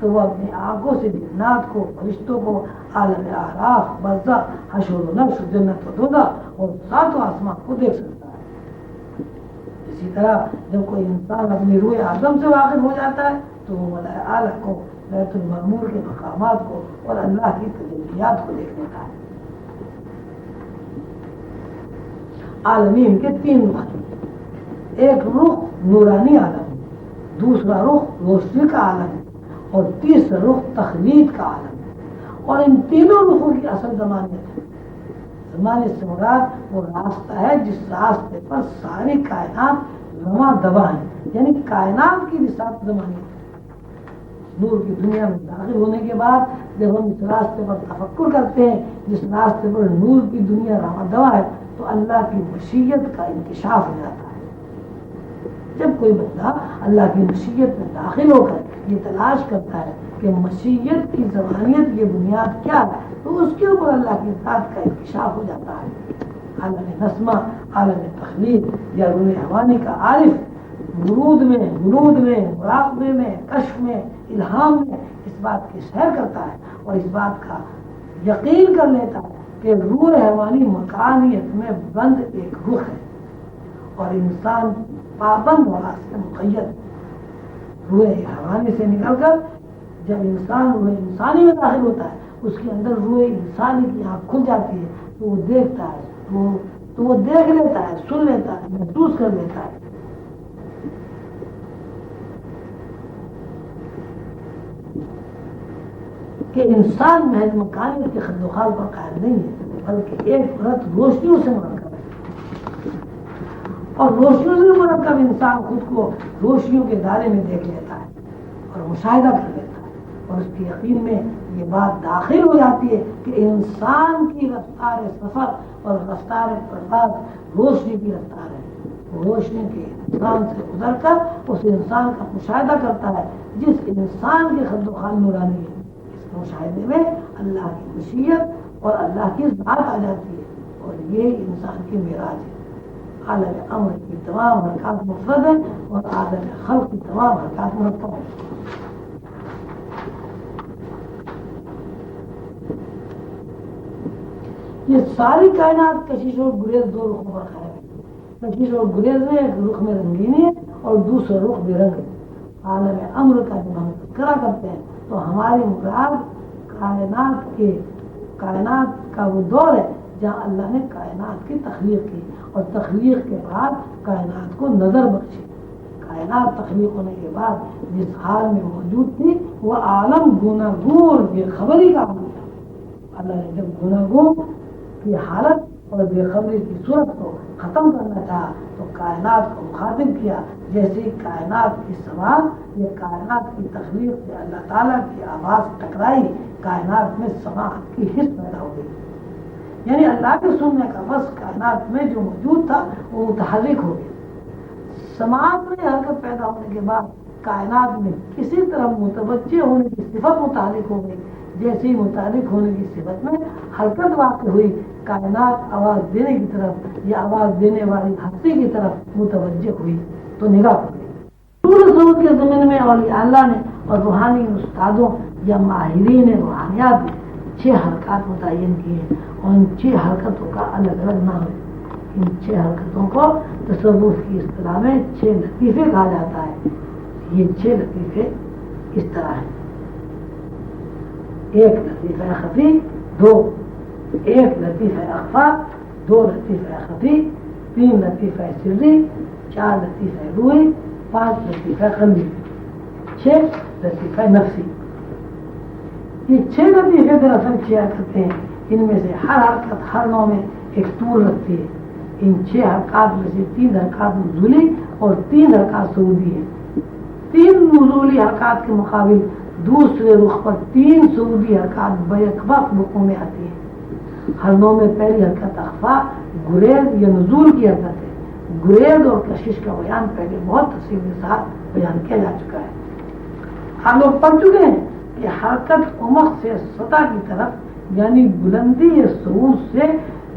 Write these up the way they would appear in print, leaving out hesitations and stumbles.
تو وہ اپنی آنکھوں سے جنات کو، فرشتوں کو، عالم اعراف، برزخ، حشر و نشر، جنت و دوزخ اور ساتوں آسمان کو دیکھ سکتا ہے۔ اسی طرح جب کوئی انسان اپنی روح آدم سے واقف ہو جاتا ہے تو وہ ملائے اعلیٰ کو، بیت المعمور کے مقامات کو اور اللہ کی تجلیات کو دیکھ لیتا ہے۔ عالمین کے تین رخ ہیں، ایک رخ نورانی عالم ہے، دوسرا رخ روشنی کا عالم ہے اور تیسرا رخ تخلیق کا عالم ہے۔ اور ان تینوں رخوں کی اصل ضمانت ہے۔ ضمانت سے مراد وہ راستہ ہے جس راستے پر ساری کائنات رواں دواں ہے، یعنی کائنات کی رسالت ضمانت ہے۔ نور کی دنیا میں داخل ہونے کے بعد جب ہم اس راستے پر تفکر کرتے ہیں جس راستے پر نور کی دنیا رواں دواں ہے تو اللہ کی مشیت کا انکشاف ہو جاتا ہے۔ جب کوئی بندہ اللہ کی مشیت میں داخل ہو کر یہ تلاش کرتا ہے کہ مشیت کی ضمانت کی بنیاد کیا ہے تو اس کے اوپر اللہ کی ذات کا انکشاف ہو جاتا ہے۔ عالم نسمہ، عالم تخلیق یا روح حوانی کا عارف ورود میں، مراقبے میں، کشف میں، الہام میں اس بات کی سیر کرتا ہے اور اس بات کا یقین کر لیتا ہے کہ روح حیوانی مکانیت میں بند ایک رخ ہے اور انسان پابند اور سے مقید ہے۔ روح حیوانی سے نکل کر جب انسان روح انسانی میں داخل ہوتا ہے اس کے اندر روح انسانی کی آنکھ کھل جاتی ہے تو وہ دیکھتا ہے، تو وہ دیکھ لیتا ہے، سن لیتا ہے، محسوس کر لیتا ہے کہ انسان محض مکانیت کے خد و خال پر قائم نہیں ہے بلکہ ایک پرت روشنیوں سے مرکب ہے، اور روشنیوں سے مرکب انسان خود کو روشنیوں کے دائرے میں دیکھ لیتا ہے اور مشاہدہ کر لیتا ہے اور اس کے یقین میں یہ بات داخل ہو جاتی ہے کہ انسان کی رفتار سفر اور رفتار پرواز روشنی کی رفتار ہے۔ روشنی کے انسان سے گزر کر اس انسان کا مشاہدہ کرتا ہے جس انسان کے خد و خال نورانی ہے۔ مشاہدے میں اللہ کی مشیت اور اللہ کی ذات آ جاتی ہے اور یہ انسان کی معراج ہے۔ عالم امر کی تمام حرکات مفرد ہیں اور عالم خلق کی تمام حرکات مرکب ہیں۔ یہ ساری کائنات کشش اور گریز دو رخوں پر قائم ہے۔ کشش اور گریز میں ایک رخ میں رنگینی ہے اور دوسرا رخ بے رنگ ہے۔ عالم امر کا جب ہم تذکرہ کرتے ہیں تو ہماری مراد کائنات کا وہ دور ہے جہاں اللہ نے کائنات کی تخلیق کی اور تخلیق کے بعد کائنات کو نظر بخشی۔ کائنات تخلیق ہونے کے بعد جس حال میں موجود تھی وہ عالم گوناگون بے خبری کا عالم تھا۔ اللہ نے جب گوناگون کی حالت اور بے خبری کی صورت کو ختم کرنا چاہا تو کائنات کو مخاطب کیا، جیسے کائنات کی سماعت یا کائنات کی تخلیق سے اللہ تعالیٰ کی آواز ٹکرائی، کائنات میں سماعت کی حس پیدا ہو گئی، یعنی اللہ کے سننے کا بس کائنات میں جو موجود تھا وہ متحرک ہو گیا۔ سماعت میں حرکت پیدا ہونے کے بعد کائنات میں کسی طرح متوجہ ہونے کی صفت متحرک ہو گئی، جیسے ہی متحرک ہونے کی صفت میں حرکت واقع ہوئی کائنات آواز دینے کی طرف یا آواز دینے والی ہستی کی طرف متوجہ ہوئی تو نگاہ ہو گئی۔ سور کے زمین میں اولیاء اللہ نے اور روحانی استادوں یا ماہرین روحانیات نے 6 حرکات متعین کیے ہیں اور ان 6 حرکتوں کا الگ الگ نام ہے۔ ان 6 حرکتوں کو تصوف کی اصطلاح میں 6 لطیفے کہا جاتا ہے۔ یہ 6 لطیفے اس طرح ہیں: 1 لطیفہ خفی، 1 لطیفہ اخفا، 2 لطیفہ خفی، 3 لطیفہ سری، 4 لطیفہ روحی، 5 لطیفہ قلبی، 6 لطیفہ نفسی۔ یہ 6 لطیفے دراصل کیا کرتے ہیں، ان میں سے ہر حرکت ہر نوع میں ایک طول رکھتی ہے۔ ان 6 حرکات میں سے 3 حرکات نزولی اور 3 حرکات صعودی ہیں۔ 3 نزولی حرکات کے مقابل دوسرے رخ پر 3 صعودی حرکات بیک وقت رخوں میں آتی ہیں۔ ہر نوع میں پہلی حرکت اخفا، گریز یا نزول کی حرکت ہے۔ گریز اور کشش کا بیان پہلے بہت تفصیل کے ساتھ بیان کیا جا چکا ہے۔ ہم لوگ پڑھ چکے ہیں کہ حرکت عمق سے سطح کی طرف یعنی بلندی یا صعود سے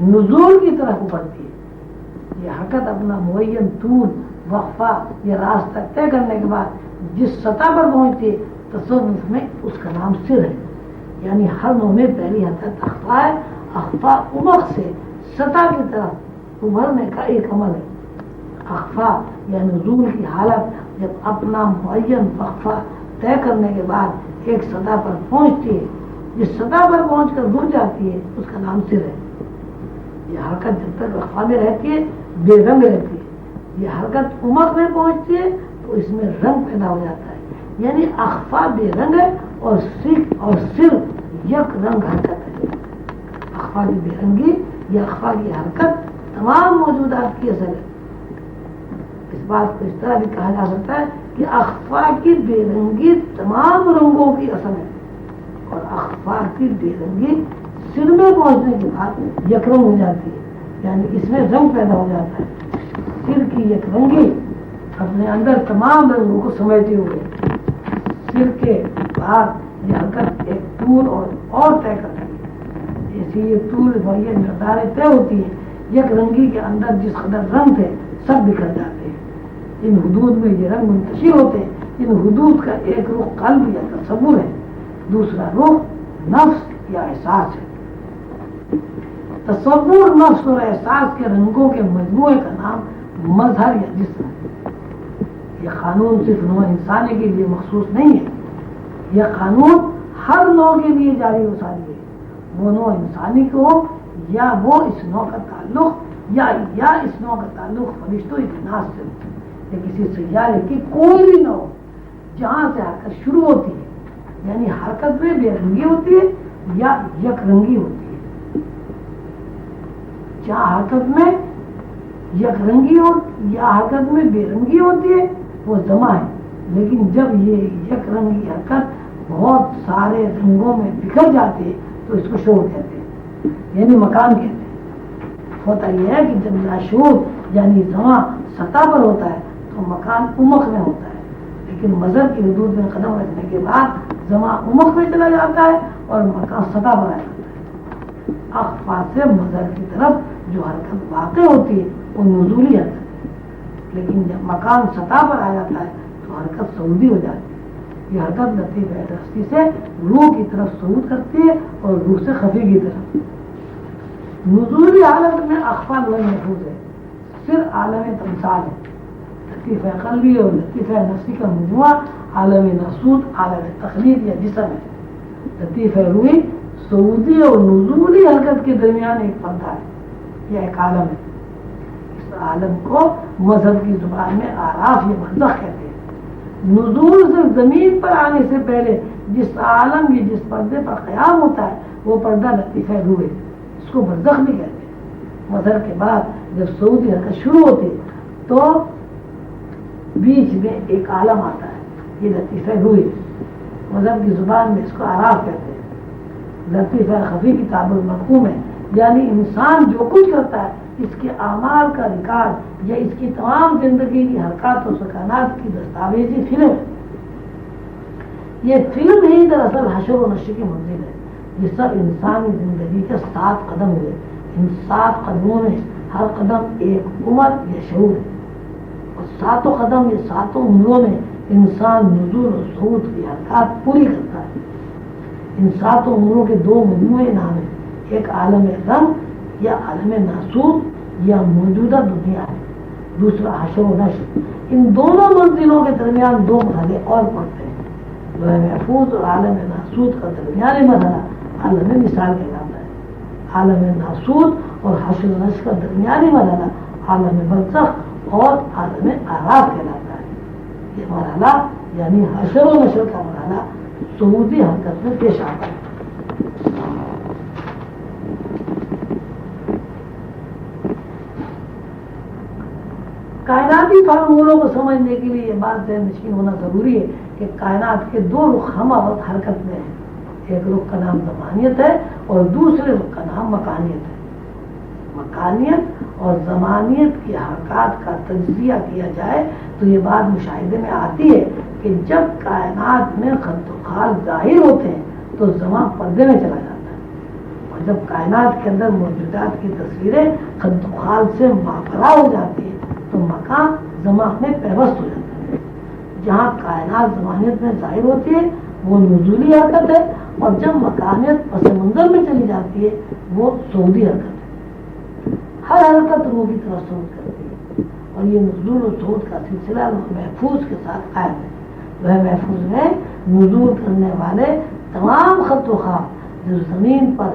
نزول کی طرف بڑھتی ہے۔ یہ حرکت اپنا معین طول، وقفہ یا راستہ طے کرنے کے بعد جس سطح پر پہنچتی ہے تصوف میں اس کا نام سر ہے، یعنی ہر نو میں پہلی حرکت اخفا ہے. اخفا امق سے سطح کی طرف ابھرنے کا ایک عمل ہے. اخفا یا نزول کی حالت جب اپنا معین وقفہ طے کرنے کے بعد ایک سطح پر پہنچتی ہے، جس سطح پر پہنچ کر رک جاتی ہے اس کا نام سر ہے. یہ حرکت جب تک اخفا میں رہتی ہے بے رنگ رہتی ہے. یہ حرکت امق میں پہنچتی ہے تو اس میں رنگ پیدا ہو جاتا ہے، یعنی اخفا بے رنگ ہے اور سر یک رنگ حرکت ہے. اخفا کی بے رنگی یا اخفا کی حرکت تمام موجودات کی اصل ہے. اس بات کو اس طرح بھی کہا جا سکتا ہے کہ اخفا کی بے رنگی تمام رنگوں کی اصل ہے، اور اخفا کی بے رنگی سر میں پہنچنے کے بعد یک رنگ ہو جاتی ہے، یعنی اس میں رنگ پیدا ہو جاتا ہے. سر کی یک رنگی اپنے اندر تمام رنگوں کو سمیٹے ہوئے سر کے بعد یہ حرکت ایک طول اور طے کرتی ہے. ایسی یہ طول معین مقدار طے ہوتی ہے. یک رنگی کے اندر جس قدر رنگ تھے سب بکھر جاتے ہیں. ان حدود میں یہ رنگ منتشر ہوتے ہیں. ان حدود کا ایک رخ قلب یا تصور ہے، دوسرا رخ نفس یا احساس ہے. تصور نفس اور احساس کے رنگوں کے مجموعے کا نام مظہر یا جسم ہے. یہ قانون صرف نوع انسانی کے لیے مخصوص نہیں ہے، یہ قانون ہر نوع کے لیے جاری و ساری ہے. وہ نوع انسانی کو ہو یا وہ اس نوع کا تعلق یا اس نوع کا تعلق فرشتوں جنات سے ہو، یا کسی سیارے کی کوئی بھی نوع جہاں سے حرکت شروع ہوتی ہے، یعنی حرکت میں بے رنگی ہوتی ہے یا یک رنگی ہوتی ہے. جہاں حرکت میں یک رنگی ہو یا حرکت میں بے رنگی ہوتی ہے وہ زماں ہے. لیکن جب یہ یک رنگی حرکت بہت سارے رنگوں میں بکھر جاتی ہے تو اس کو شعور کہتے ہیں، یعنی مکان کہتے ہیں. ہوتا یہ ہے کہ جب لاشعور یعنی زماں سطح پر ہوتا ہے تو مکان امق میں ہوتا ہے، لیکن مظہر کی حدود میں قدم رکھنے کے بعد زماں امق میں چلا جاتا ہے اور مکان سطح پر آ جاتا ہے. اخفا سے مظہر کی طرف جو حرکت واقع ہوتی ہے وہ نزولی حرکت ہے، لیکن جب مکان سطح پر آ جاتا ہے تو حرکت صعودی ہو جاتی ہے. یہ حرکت لطیف راستی سے روح کی طرف صعود کرتی ہے اور روح سے خفی کی طرف. نزولی حالت میں اخفا لوح محفوظ ہے. صرف عالم تمثال ہے. لطیف قلبی اور لطیف نفسی کا مجموعہ عالم ناسوت عالم تخلیق یا جسم ہے. لطیف روحی صعودی اور نزولی حرکت کے درمیان ایک پردہ ہے یا ایک عالم ہے. اس عالم کو مذہب کی زبان میں آراف یا برزخ کہتے ہیں. نزول سے زمین پر آنے سے پہلے جس عالم یا جس پردے پر قیام ہوتا ہے وہ پردہ لطیف روح ہے، اس کو برزخ بھی کہتے ہیں. مظہر کے بعد جب صعودی حرکت شروع ہوتی ہے تو بیچ میں ایک عالم آتا ہے، یہ لطیف روح ہے. مذہب کی زبان میں اس کو آراف کہتے ہیں. لطیف خفی کی تعبیر مفہوم ہے، یعنی انسان جو کچھ کرتا ہے اس کے اعمال کا ریکارڈ یا اس کی تمام زندگی کی حرکات و سکانات کی دستاویزی فلم ہے. یہ فلم ہی دراصل حشر و نشر کی منزل ہے. یہ سب انسانی زندگی کے 7 قدم ہوئے. ان 7 قدموں میں ہر قدم ایک عمر یا شعور ہے، اور 7 قدم یا 7 عمروں میں انسان نزول و صعود کی حرکات پوری کرتا ہے. ان 7 عمروں کے 2 مجموعے نام ہیں، ایک عالم رنگ یا عالم ناسوت یا موجودہ دنیا ہے، دوسرا حشر و نشر. ان دونوں منزلوں کے درمیان 2 مرحلے اور پڑتے ہیں. لوح محفوظ اور عالم ناسوت کا درمیانی مرحلہ عالم مثال کہلاتا ہے. عالم ناسوت اور حشر و نشر کا درمیانی مرحلہ عالم برزخ اور عالم اعراف کہلاتا ہے. یہ مرحلہ یعنی حشر و نشر کا مرحلہ صعودی حرکت میں پیش آتا ہے. کائناتی فارمولوں کو سمجھنے کے لیے یہ بات ذہن نشین ہونا ضروری ہے کہ کائنات کے 2 رخ ہمہ وقت حرکت میں ہیں. ایک رخ کا نام زمانیت ہے اور دوسرے رخ کا نام مکانیت ہے. مکانیت اور زمانیت کی حرکات کا تجزیہ کیا جائے تو یہ بات مشاہدے میں آتی ہے کہ جب کائنات میں خط و خال ظاہر ہوتے ہیں تو زمان پردے میں چلا جاتا ہے، اور جب کائنات کے اندر موجودات کی تصویریں خط و خال سے ماپرا ہو جاتی ہیں تو مکان زمان میں پیوست ہو جاتا ہے. جہاں کائنات زمانیت میں ظاہر ہوتی ہے وہ نزولی حرکت ہے، اور جب مکانیت پس منظر میں چلی جاتی ہے وہ صعودی حرکت ہے۔ ہر حرکت روح کی طرف صعود کرتی ہے، اور یہ نزول و صعود کا سلسلہ لوح محفوظ کے ساتھ قائم ہے۔ لوح محفوظ میں نزول کرنے والے تمام خط و خواب جو زمین پر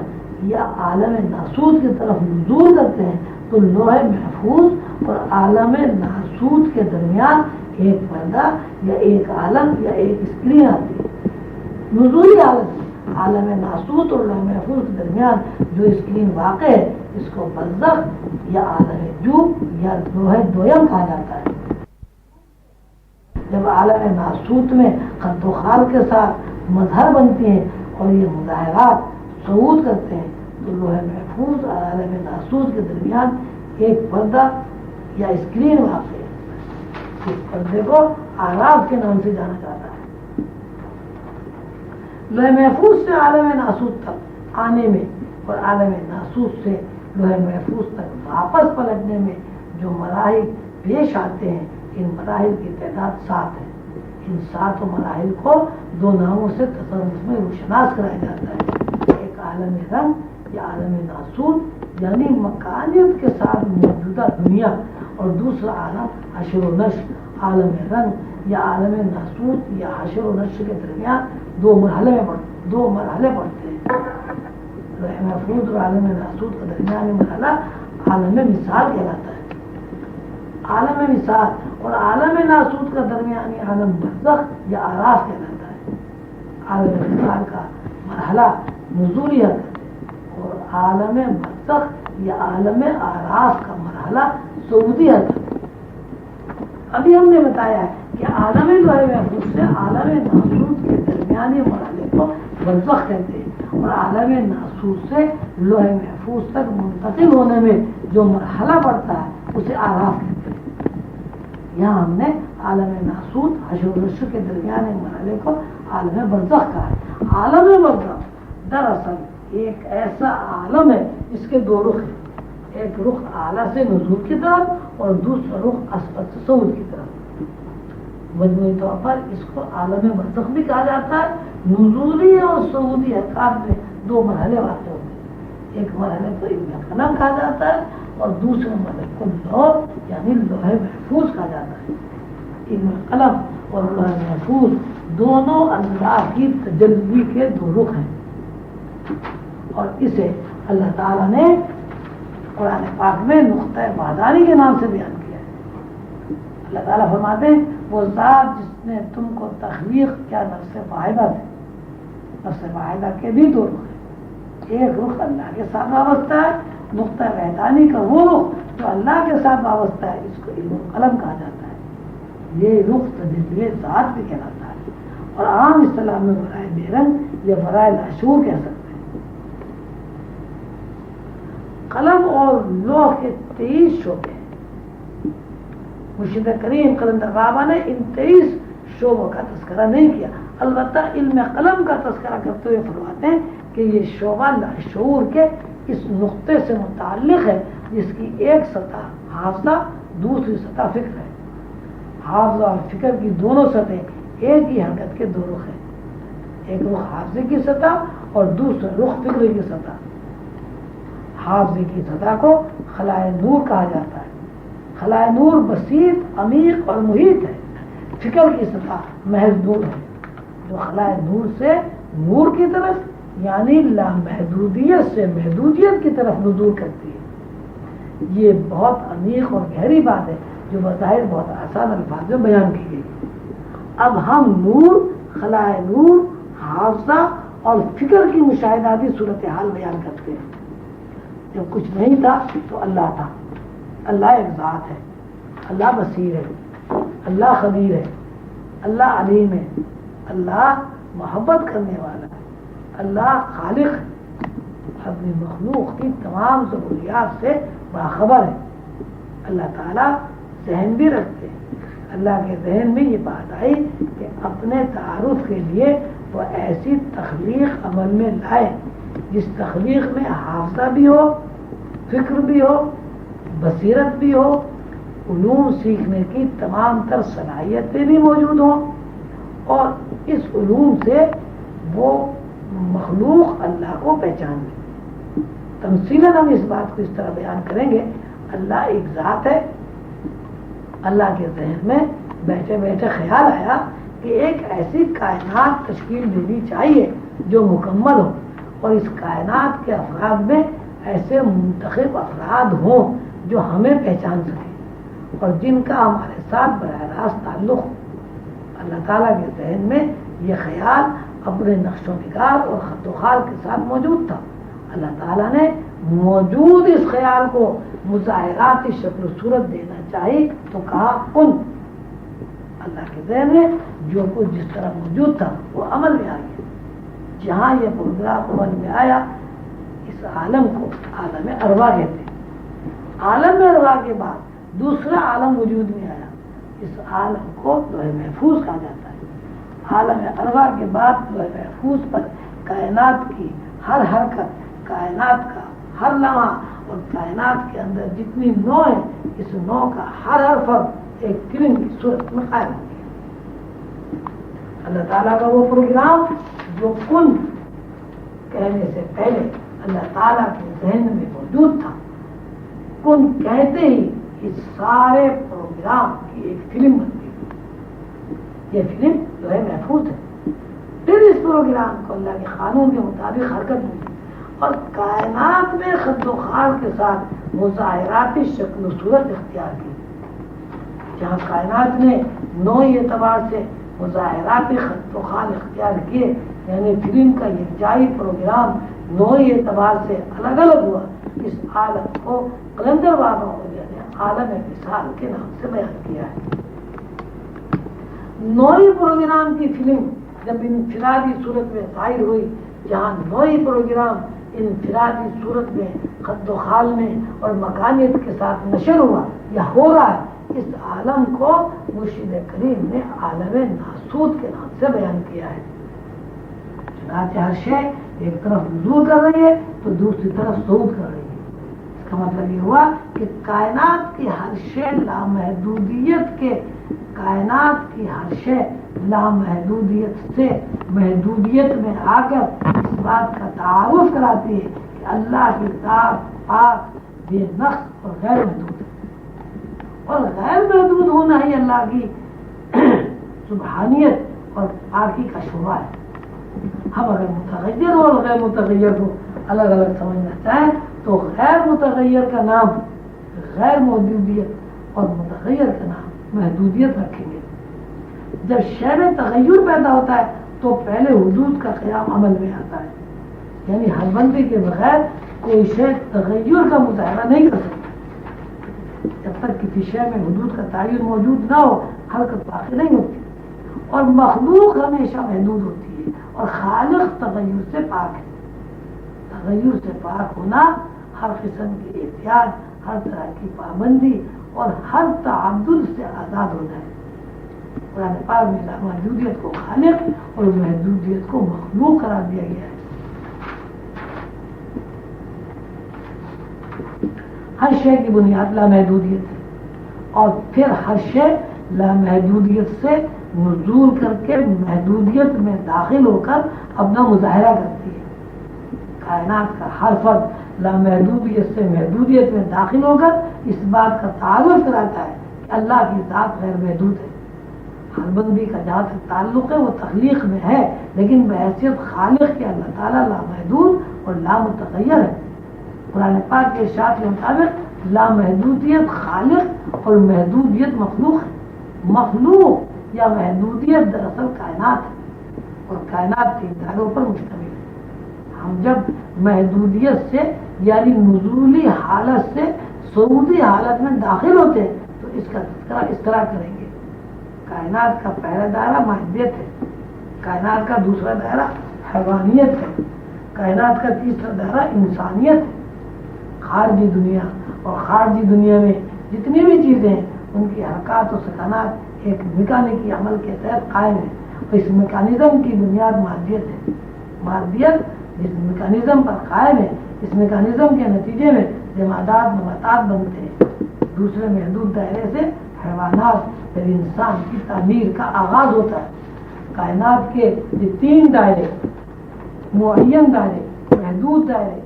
یا عالم ناسوت کی طرف نزول کرتے ہیں تو لوح محفوظ اور عالم ناسوت کے درمیان ایک پردہ یا ایک عالم یا ایک اسکرین آتی ہے۔ نزولی عالم ناسوت اور لوح محفوظ کے درمیان جو اسکرین واقع ہے اس کو برزخ یا عالم جوب یا لوح دویم کہا جاتا ہے۔ جب عالم ناسوت میں خط و خال کے ساتھ مظہر بنتی ہیں اور یہ مظاہرات صعود کرتے ہیں تو لوح محفوظ اور عالم ناسوت کے درمیان ایک پردہ یا اسکرین واقع ہے۔ اس پردے کو آراف کے نام سے جانا جاتا ہے۔ لوح محفوظ سے عالم ناسوت تک آنے میں اور عالم ناسوت سے لوح محفوظ تک واپس پلٹنے میں جو مراحل پیش آتے ہیں ان مراحل کی تعداد 7 ہے۔ ان 7 مراحل کو 2 ناموں سے تصوف میں روشناس کرایا جاتا ہے، ایک عالم رنگ یا عالم ناسوت یعنی مکانیت کے ساتھ موجودہ دنیا، اور دوسرا عالم حشر و نشر۔ عالم رنگ یا عالم ناسوت یا حشر و نشر کے درمیان 2 مرحلے پڑتے ہیں۔ لوح محفوظ اور عالم ناسوت کا درمیانی مرحلہ عالم مثال کہلاتا ہے۔ عالم مثال اور عالم ناسوت کا درمیانی عالم برزخ یا آراف کہلاتا ہے۔ عالم مثال کا مرحلہ نزولی حرکت ہے اور عالم برزخ یا عالم آراف کا مرحلہ صعودی حرکت ہے۔ ابھی ہم نے بتایا ہے کہ عالم لوح محفوظ سے عالم ناسوت کے درمیانی مرحلے کو برزخ کہتے ہیں، اور عالم ناسوت سے لوح محفوظ تک منتقل ہونے میں جو مرحلہ پڑتا ہے اسے آراف کہتے ہیں۔ یہاں ہم نے عالم ناسوت حشر و نشر کے درمیان مرحلے کو عالم برزخ کہا ہے۔ عالم برزخ دراصل ایک ایسا عالم ہے جس کے 2 رخ ہیں، ایک رخ اعلیٰ سے نزول کی طرف اور دوسرا رخ اسفل سے صعود کی طرف۔ مجموعی طور پر اس کو عالم برزخ بھی کہا جاتا ہے۔ نزولی اور صعودی حرکات میں 2 مرحلے واقع ہوتے ہیں، ایک مرحلے کو علم قلم کہا جاتا ہے اور دوسرے مرحلے کو لوح یعنی لوح محفوظ کہا جاتا ہے۔ علم قلم اور لوح محفوظ دونوں اللہ کی تجلی کے 2 رخ ہیں، اور اسے اللہ تعالیٰ نے قرآن پاک میں نقطہ وحدانی کے نام سے بیان کیا ہے۔ اللہ تعالیٰ فرماتے ہیں وہ ذات جس نے تم کو تخلیق کیا نفس واحدہ سے، نفس واحدہ کے بھی 2 رخ ہیں، ایک رخ اللہ کے ساتھ وابستہ ہے، نقطہ وحدانی کا وہ رخ جو اللہ کے ساتھ وابستہ ہے اس کو علم قلم کہا جاتا ہے۔ یہ رخ تجلی ذات بھی کہلاتا ہے، اور عام اصطلاح میں برائے بے رنگ یا برائے لاشعور کہہ سکتے ہیں۔ قلم اور لوح کے 23 شعبے ہیں۔ مرشد کریم قلندر بابا نے ان 23 شعبوں کا تذکرہ نہیں کیا، البتہ علم قلم کا تذکرہ کرتے ہوئے فرماتے ہیں کہ یہ شعبہ لاشعور کے اس نقطے سے متعلق ہے جس کی ایک سطح حافظہ دوسری سطح فکر ہے۔ حافظہ اور فکر کی دونوں سطحیں ایک ہی حرکت کے 2 رخ ہیں، ایک رخ حافظے کی سطح اور دوسرا رخ فکر کی سطح۔ حافظے کی سطح کو خلائے نور کہا جاتا ہے۔ خلائے نور بسیط، عمیق اور محیط ہے۔ فکر کی سطح محض نور ہے جو خلائے نور سے نور کی طرف یعنی لامحدودیت سے محدودیت کی طرف نزول کرتی ہے۔ یہ بہت عمیق اور گہری بات ہے جو بظاہر بہت آسان الفاظ میں بیان کی گئی۔ اب ہم نور، خلائے نور، حافظہ اور فکر کی مشاہداتی صورتحال بیان کرتے ہیں۔ جب کچھ نہیں تھا تو اللہ تھا، اللہ ایک ذات ہے، اللہ بصیر ہے، اللہ خبیر ہے، اللہ علیم ہے، اللہ محبت کرنے والا ہے، اللہ خالق ہے، اپنی مخلوق کی تمام ضروریات سے باخبر ہے۔ اللہ تعالیٰ ذہن بھی رکھتے ہیں۔ اللہ کے ذہن میں یہ بات آئی کہ اپنے تعارف کے لیے وہ ایسی تخلیق عمل میں لائے جس تخلیق میں حافظہ بھی ہو، فکر بھی ہو، بصیرت بھی ہو، علوم سیکھنے کی تمام تر صلاحیتیں بھی موجود ہوں اور اس علوم سے وہ مخلوق اللہ کو پہچان لے۔ تمثیلاً ہم اس بات کو اس طرح بیان کریں گے، اللہ ایک ذات ہے، اللہ کے ذہن میں بیٹھے بیٹھے خیال آیا کہ ایک ایسی کائنات تشکیل دینی چاہیے جو مکمل ہو، اور اس کائنات کے افراد میں ایسے منتخب افراد ہوں جو ہمیں پہچان سکیں اور جن کا ہمارے ساتھ براہ راست تعلق ہو۔ اللہ تعالیٰ کے ذہن میں یہ خیال اپنے نقش و نگار اور خط و خال کے ساتھ موجود تھا۔ اللہ تعالیٰ نے موجود اس خیال کو مظاہراتی شکل و صورت دینا چاہیے تو کہا کن۔ اللہ کے ذہن میں جو کچھ جس طرح موجود تھا وہ عمل میں آ گیا۔ جہاں یہ پروگرام عمل میں آیا، اس عالم کو عالم ارواح کہتے ہیں۔ عالم ارواح کے بعد دوسرا عالم وجود میں آیا، اس عالم کو لوح محفوظ کہا جاتا ہے۔ عالم ارواح کے بعد لوح محفوظ پر کائنات کی ہر حرکت، کائنات کا ہر لمحہ اور کائنات کے اندر جتنی نو ہے، اس نو کا ہر فرد ایک فلم کی صورت میں قائم ہو گیا۔ اللہ تعالیٰ کا وہ پروگرام جو کن کہنے سے پہلے اللہ تعالیٰ کے ذہن میں موجود تھا، کن کہتے ہی اس سارے پروگرام کی ایک فلم بن گئی۔ یہ فلم جو ہے محفوظ ہے۔ پھر اس پروگرام کو اللہ کے قانون کے مطابق حرکت ملی اور کائنات میں خط و خال کے ساتھ مظاہراتی شکل و صورت اختیار کی۔ جہاں کائنات نے نوعی اعتبار سے مظاہراتی خط و خال اختیار کیے، یعنی فلم کا یکجائی پروگرام نوعی اعتبار سے الگ الگ ہوا، اس عالم کو قلندر بابا نے عالم مثال کے نام سے بیان کیا ہے۔ نوعی پروگرام کی فلم جب انفرادی صورت میں ظاہر ہوئی، جہاں نوعی پروگرام انفرادی صورت میں خط و خال میں اور مکانیت کے ساتھ نشر ہوا یا ہو رہا ہے، اس عالم کو مرشد کریم نے عالم ناسوت کے نام سے بیان کیا ہے۔ چنانچہ ہر شے ایک طرف نزول کر رہی ہے تو دوسری طرف صعود کر رہی ہے۔ اس کا مطلب یہ ہوا کہ کائنات کی ہر شے لامحدودیت کے، کائنات کی ہر شے لامحدودیت سے محدودیت میں آ کر اس بات کا تعارف کراتی ہے کہ اللہ کی ذات پاک، بے نقص اور غیر محدود ہے، اور غیر محدود ہونا ہی اللہ کی سبحانیت اور پاکی کا شعبہ ہے۔ ہم اگر متغیر اور غیر متغیر کو الگ الگ سمجھنا چاہیں تو غیر متغیر کا نام غیر موجودیت اور متغیر کا نام محدودیت رکھیں گے۔ جب شے میں تغیر پیدا ہوتا ہے تو پہلے حدود کا قیام عمل میں آتا ہے، یعنی حد بندی کے بغیر کوئی شے تغیر کا مظاہرہ نہیں کر سکتا۔ جب تک کسی شے میں حدود کا تعین موجود نہ ہو، حرکت باقی نہیں ہوتی، اور مخلوق ہمیشہ محدود ہوتی ہے اور خالق تغیر سے پاک ہے۔ تغیر سے پاک ہونا ہر قسم کی احتیاط، ہر طرح کی پابندی اور ہر تعدد سے آزاد ہونا ہے۔ قرآن پاک میں لامحدودیت کو خالق اور محدودیت کو مخلوق قرار دیا گیا ہے۔ ہر شے کی بنیاد لامحدودیت ہے، اور پھر ہر شے لامحدودیت سے نزول کر کے محدودیت میں داخل ہو کر اپنا مظاہرہ کرتی ہے۔ کائنات کا ہر فرد لامحدودیت سے محدودیت میں داخل ہو کر اس بات کا تعارف کراتا ہے کہ اللہ کی ذات غیر محدود ہے۔ ہر بندی کا جہاں تک تعلق ہے وہ تخلیق میں ہے، لیکن بحیثیت خالق کے اللہ تعالیٰ لامحدود اور لامتغیر ہے۔ قرآن پاک کے ارشاد کے مطابق لامحدودیت خالق اور محدودیت مخلوق ہے۔ مخلوق یا محدودیت دراصل کائنات ہے اور کائنات کے اداروں پر مشتمل ہے۔ ہم جب محدودیت سے یعنی نزولی حالت سے صعودی حالت میں داخل ہوتے ہیں تو اس کا تذکرہ اس طرح کریں گے۔ کائنات کا پہلا دائرہ مادیت ہے، کائنات کا دوسرا دائرہ حیوانیت ہے، کائنات کا تیسرا دائرہ انسانیت ہے۔ خارجی دنیا اور خارجی دنیا میں جتنی بھی چیزیں ہیں ان کی حرکات و سکانات ایک میکانکی عمل کے تحت قائم ہے، اور اس میکانزم کی بنیاد مادیت ہے۔ مادیت جس میکانزم پر قائم ہے، اس میکانزم کے نتیجے میں جمادات نباتات بنتے ہیں، دوسرے محدود دائرے سے حیوانات پھر انسان کی تعمیر کا آغاز ہوتا ہے. کائنات کے یہ 3 دائرے، معین دائرے، محدود دائرے،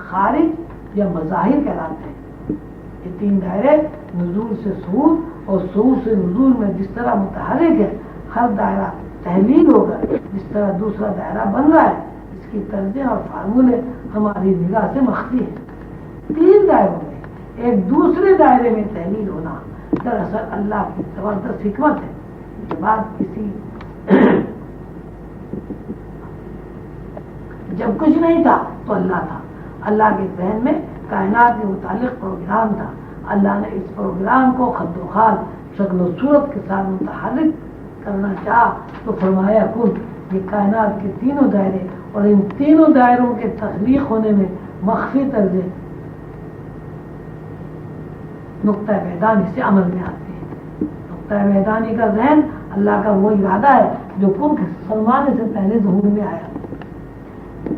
خارج یا مظاہر کہلاتے ہیں. یہ 3 دائرے نزول سے صعود اور صعود سے نزول میں جس طرح متحرک ہے، ہر دائرہ تحلیل ہوگا جس طرح دوسرا دائرہ بن رہا ہے. اس کی طرزیں اور فارمولے ہماری نگاہ سے مخفی ہیں. 3 دائروں میں ایک دوسرے دائرے میں تحلیل ہونا دراصل اللہ کی زبردست حکمت ہے. یہ بات کسی جب کچھ نہیں تھا تو اللہ تھا. اللہ کے ذہن میں کائنات کے متعلق پروگرام تھا. اللہ نے اس پروگرام کو خد و خال شکل و صورت کے ساتھ متحرک کرنا چاہا تو فرمایا کن. یہ کائنات کے 3 دائرے اور ان 3 دائروں کے تخلیق ہونے میں مخفی طرز نقطہ میدانی سے عمل میں آتے ہیں. نقطہ میدانی کا ذہن اللہ کا وہ ارادہ ہے جو کن کے فرمانے سے پہلے ظہور میں آیا.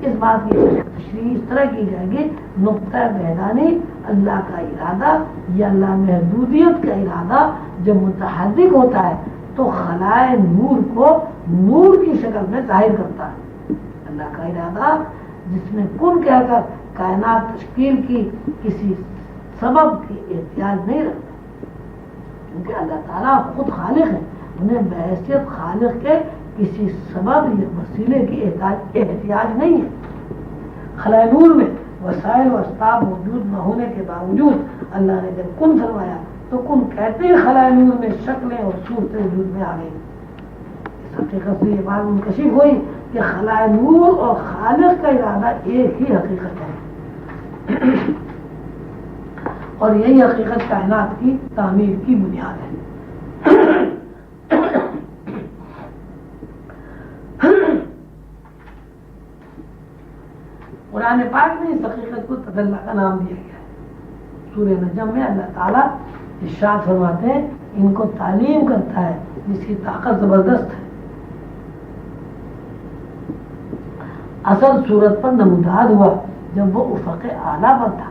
اس بات کی تشریح اس طرح کی جائے گی، نقطہ میدانی اللہ کا ارادہ یا اللہ محدودیت کا ارادہ جب متحرک ہوتا ہے تو خلائے نور کو نور کی شکل میں ظاہر کرتا ہے. اللہ کا ارادہ جس نے کن کہہ کر کائنات تشکیل کی کسی سبب کی احتیاج نہیں رکھتا، کیونکہ اللہ تعالیٰ خود خالق ہے. انہیں بحیثیت خالق کے کسی سبب یا وسیلے کی احتیاج نہیں ہے. خلائے نور میں وسائل و اسباب موجود نہ ہونے کے باوجود اللہ نے جب کن فرمایا تو کن کہتے ہیں خلائے نور میں شکلیں اور صورتیں وجود میں آ گئی. اس حقیقت سے یہ بات منکشف ہوئی کہ خلائے نور اور خالق کا ارادہ ایک ہی حقیقت ہے اور یہی حقیقت کائنات کی تعمیر کی بنیاد ہے. قرآن پاک میں اس حقیقت کو تدلی کا نام دیا گیا ہے. سورہ نجم میں اللہ تعالیٰ ارشاد فرماتے ہیں ان کو تعلیم کرتا ہے جس کی طاقت زبردست ہے. اصل صورت پر نمودار ہوا جب وہ افق اعلیٰ پر تھا،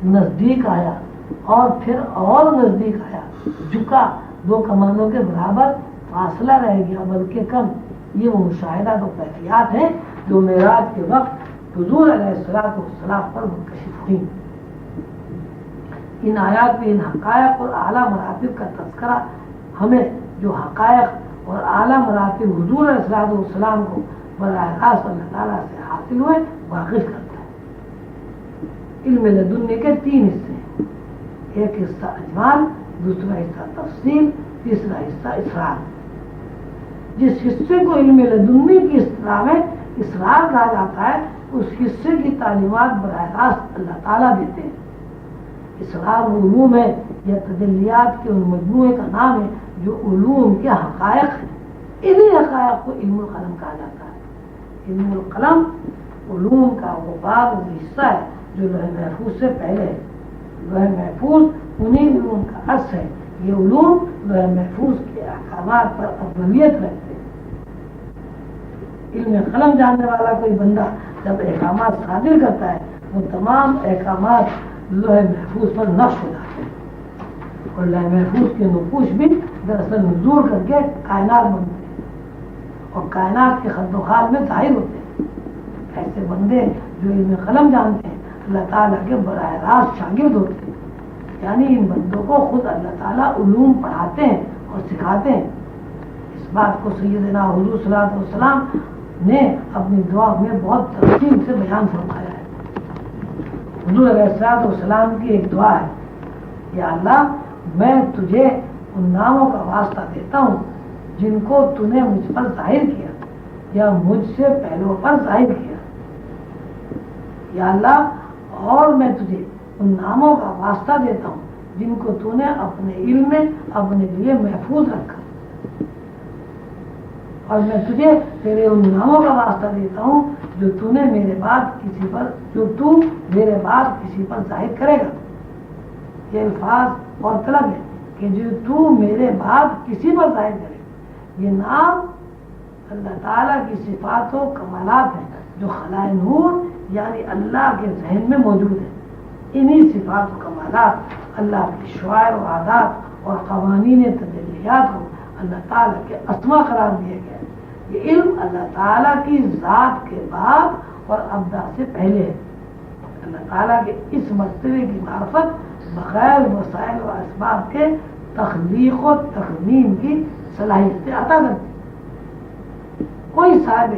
نزدیک آیا اور پھر اور نزدیک آیا، جھکا 2 کمانوں کے برابر فاصلہ رہ گیا بلکہ کم. یہ وہ مشاہدات و کیفیات ہیں جو معراج کے وقت حضور علیہ السلام پر منکشف ہوئی. ان آیات میں ان حقائق اور اعلیٰ مراتب کا تذکرہ ہمیں جو حقائق اور اعلیٰ مراتب حضور علیہ السلام کو براہ راست اللہ تعالیٰ سے حاصل ہوئے واقف کرتا ہے. علم لدنی کے 3 حصے ہیں، ایک حصہ اجمال، دوسرا حصہ تفصیل، تیسرا حصہ اسرار. جس حصے کو علم لدنی کی اصطلاح میں اسرار کہا جاتا ہے اس حصے کی تعلیمات براہ راست اللہ تعالیٰ دیتے ہیں. اسرار علوم ہے یا تجلیات کے ان مجموعے کا نام ہے جو علوم کے حقائق ہیں. انہی حقائق کو علم القلم کہا جاتا ہے. علم القلم علوم کا وہ باب وہ حصہ ہے جو لوح محفوظ سے پہلے ہے. لوح محفوظ انہی علوم کا اصل ہے. یہ علوم لوح محفوظ کے احکامات پر اولویت رکھتے ہیں. علم قلم جاننے والا کوئی بندہ جب احکامات صادر کرتا ہے وہ تمام احکامات لوح محفوظ پر نقش ہو جاتے ہیں اور لوح محفوظ کے نقوش بھی دراصل نزول کر کے کائنات بنتے ہیں اور کائنات کے خد و خال میں ظاہر ہوتے ہیں. ایسے بندے جو علم قلم جانتے ہیں اللہ تعالیٰ کے براہ راست شاگرد ہوتے ہیں. یعنی ان بندوں کو خود اللہ تعالیٰ علوم پڑھاتے ہیں اور سکھاتے ہیں. اس بات کو سیدنا حضور صلی اللہ علیہ وسلم نے اپنی دعا میں بہت تفصیل سے بیان فرمایا ہے. حضور علیہ السلام کی ایک دعا ہے، یا اللہ میں تجھے ان ناموں کا واسطہ دیتا ہوں جن کو تو نے مجھ پر ظاہر کیا یا مجھ سے پہلو پر ظاہر کیا. یا اللہ اور میں تجھے ان ناموں کا واسطہ دیتا ہوں جن کو تو نے اپنے علم میں اپنے لیے محفوظ رکھا اور میں تجھے تیرے ان ناموں کا واسطہ دیتا ہوں جو تو نے میرے بعد کسی پر ظاہر کرے گا. یہ الفاظ اور طلب ہے کہ جو تو میرے بعد کسی پر ظاہر کرے گا. یہ نام اللہ تعالیٰ کی صفات و کمالات ہیں جو خلائے نور یعنی اللہ کے ذہن میں موجود ہیں. انہی صفات و کمالات اللہ کے شعائر و عادات اور قوانین تجلیات کو اللہ تعالیٰ کے اسما قرار دیا گیا ہے۔ یہ علم اللہ تعالیٰ کی ذات کے بعد اور ابدا سے پہلے ہے۔ اللہ تعالیٰ کے اس مرتبے کی معرفت بغیر وسائل و اسباب کے تخلیق و تخمین کی صلاحیت عطا کرتی ہے۔ کوئی صاحب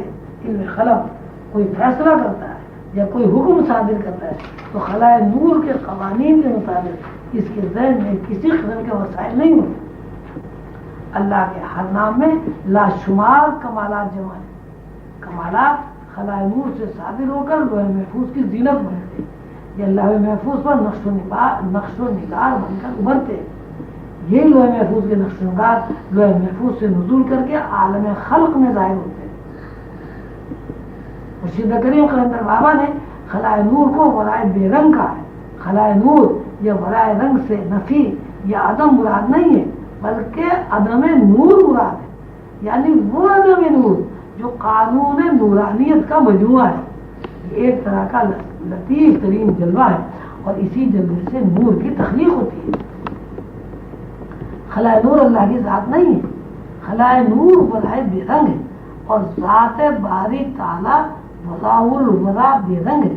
علم خلق کوئی فیصلہ کرتا ہے یا کوئی حکم صادر کرتا ہے تو خلائے نور کے قوانین کے مطابق اس کے ذہن میں کسی قسم کے وسائل نہیں ہوتے۔ اللہ کے ہر نام میں لاشمار کمالات جمع ہیں۔ کمالات خلائے نور سے صادر ہو کر لوح محفوظ کی زینت بنتے ہیں، یہ لوح محفوظ پر نقش و نگار بن کر ابھرتے ہیں۔ یہ لوح محفوظ کے نقش و نگار لوح محفوظ سے نزول کر کے عالم خلق میں ظاہر ہوتے ہیں۔ مرشد کریم قلندر بابا نے خلائے نور کو ورائے بے رنگ کہا ہے۔ خلائے نور یہ ورائے رنگ سے نفی یا عدم مراد نہیں ہے، بلکہ عدم نور مراد ہے، یعنی وہ عدم نور جو قانون نورانیت کا مجموعہ ہے۔ یہ ایک طرح کا لطیف ترین جلوہ ہے اور اسی جلوے سے نور کی تخلیق ہوتی ہے۔ خلائے نور اللہ کی ذات نہیں ہے، خلائے نور ورائے بے رنگ ہے اور ذات باری تعالیٰ وضاء الوضاء بے رنگ ہے۔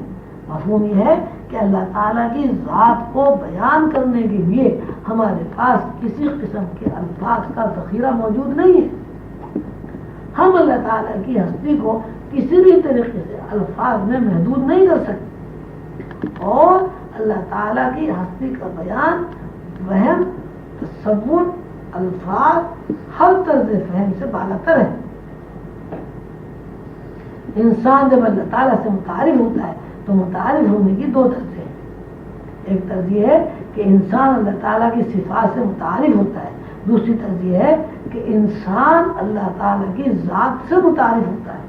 مفہوم یہ ہے کہ اللہ تعالیٰ کی ذات کو بیان کرنے کے لیے ہمارے پاس کسی قسم کے الفاظ کا ذخیرہ موجود نہیں ہے۔ ہم اللہ تعالیٰ کی ہستی کو کسی بھی طریقے سے الفاظ میں محدود نہیں کر سکتے، اور اللہ تعالیٰ کی ہستی کا بیان وہم، تصور، الفاظ ہر طرز فہم سے بالاتر ہے۔ انسان جب اللہ تعالیٰ سے متعارف ہوتا ہے تو متعارف ہونے کی دو طرزیں ہیں۔ ایک طرز یہ ہے کہ انسان اللہ تعالیٰ کی صفات سے متعارف ہوتا ہے، دوسری طرز یہ ہے کہ انسان اللہ تعالیٰ کی ذات سے متعارف ہوتا ہے۔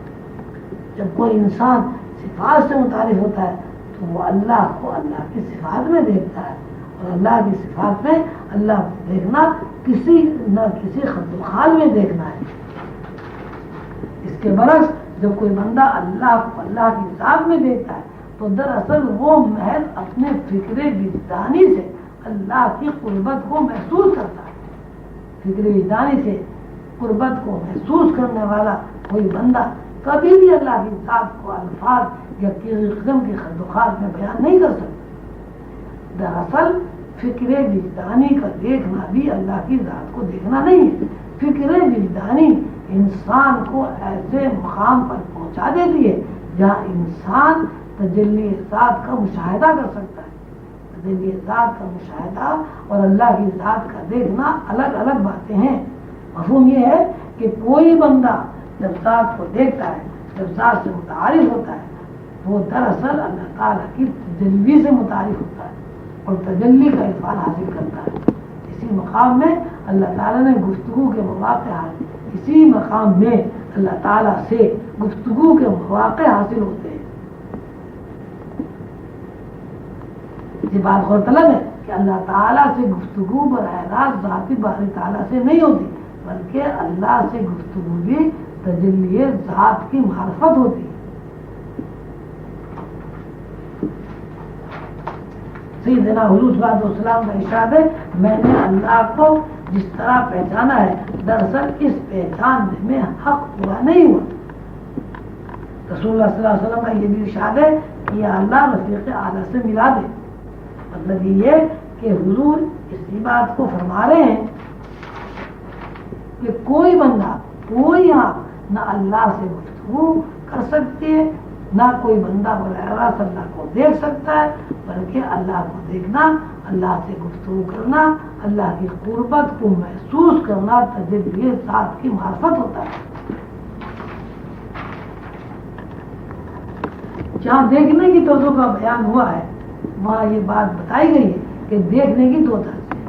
جب کوئی انسان صفات سے متعارف ہوتا ہے تو وہ اللہ کو اللہ کی صفات میں دیکھتا ہے، اور اللہ کی صفات میں اللہ کو دیکھنا کسی نہ کسی خد و خال میں دیکھنا ہے۔ اس کے برعکس جب کوئی بندہ اللہ کو اللہ کی ذات میں دیکھتا ہے تو دراصل وہ محض اپنے فکر وجدانی سے اللہ کی قربت کو محسوس کرتا ہے۔ فکر وجدانی سے قربت کو محسوس کرنے والا کوئی بندہ کبھی بھی اللہ کی ذات کو الفاظ یا کسی قسم کے خد و خال میں بیان نہیں کر سکتا۔ دراصل فکر وجدانی کا دیکھنا بھی اللہ کی ذات کو دیکھنا نہیں ہے۔ فکر وجدانی انسان کو ایسے مقام پر پہنچا دیتی ہے جہاں انسان تجلی ذات کا مشاہدہ کر سکتا ہے۔ تجلی ذات کا مشاہدہ اور اللہ کی ذات کا دیکھنا الگ الگ باتیں ہیں۔ مفہوم یہ ہے کہ کوئی بندہ جب ذات کو دیکھتا ہے، جب ذات سے متعارف ہوتا ہے، وہ دراصل اللہ تعالیٰ کی تجلی سے متعارف ہوتا ہے اور تجلی کا عرفان حاصل کرتا ہے۔ اسی مقام میں اللہ تعالیٰ نے گفتگو کے مواقع حاصل، اسی مقام میں اللہ تعالیٰ سے گفتگو کے مواقع حاصل ہوتے ہیں۔ یہ بات غور طلب ہے کہ اللہ تعالیٰ سے گفتگو براہ راست ذاتی باری تعالیٰ سے نہیں ہوتی، بلکہ اللہ سے گفتگو بھی تجلی ذات کی معرفت ہوتی ہے۔ سیدنا حضور صلی اللہ علیہ وسلم کا ارشاد ہے، میں نے اللہ کو جس طرح پہچانا ہے دراصل اس پہچاننے میں حق پورا نہیں ہوا۔ رسول اللہ صلی اللہ علیہ وسلم کا یہ بھی ارشاد ہے کہ یا اللہ رفیق اعلیٰ سے ملا دے۔ مطلب یہ کہ حضور اسی بات کو فرما رہے ہیں کہ کوئی بندہ، کوئی آپ نہ اللہ سے گفتگو کر سکتے ہیں، نہ کوئی بندہ براہ راست اللہ کو دیکھ سکتا ہے، بلکہ اللہ کو دیکھنا، اللہ سے گفتگو کرنا، اللہ کی قربت کو محسوس کرنا تجلی ذات کی معرفت ہوتا ہے۔ جہاں دیکھنے کی طرزوں کا بیان ہوا ہے وہاں یہ بات بتائی گئی ہے کہ دیکھنے کی دو طرز ہیں،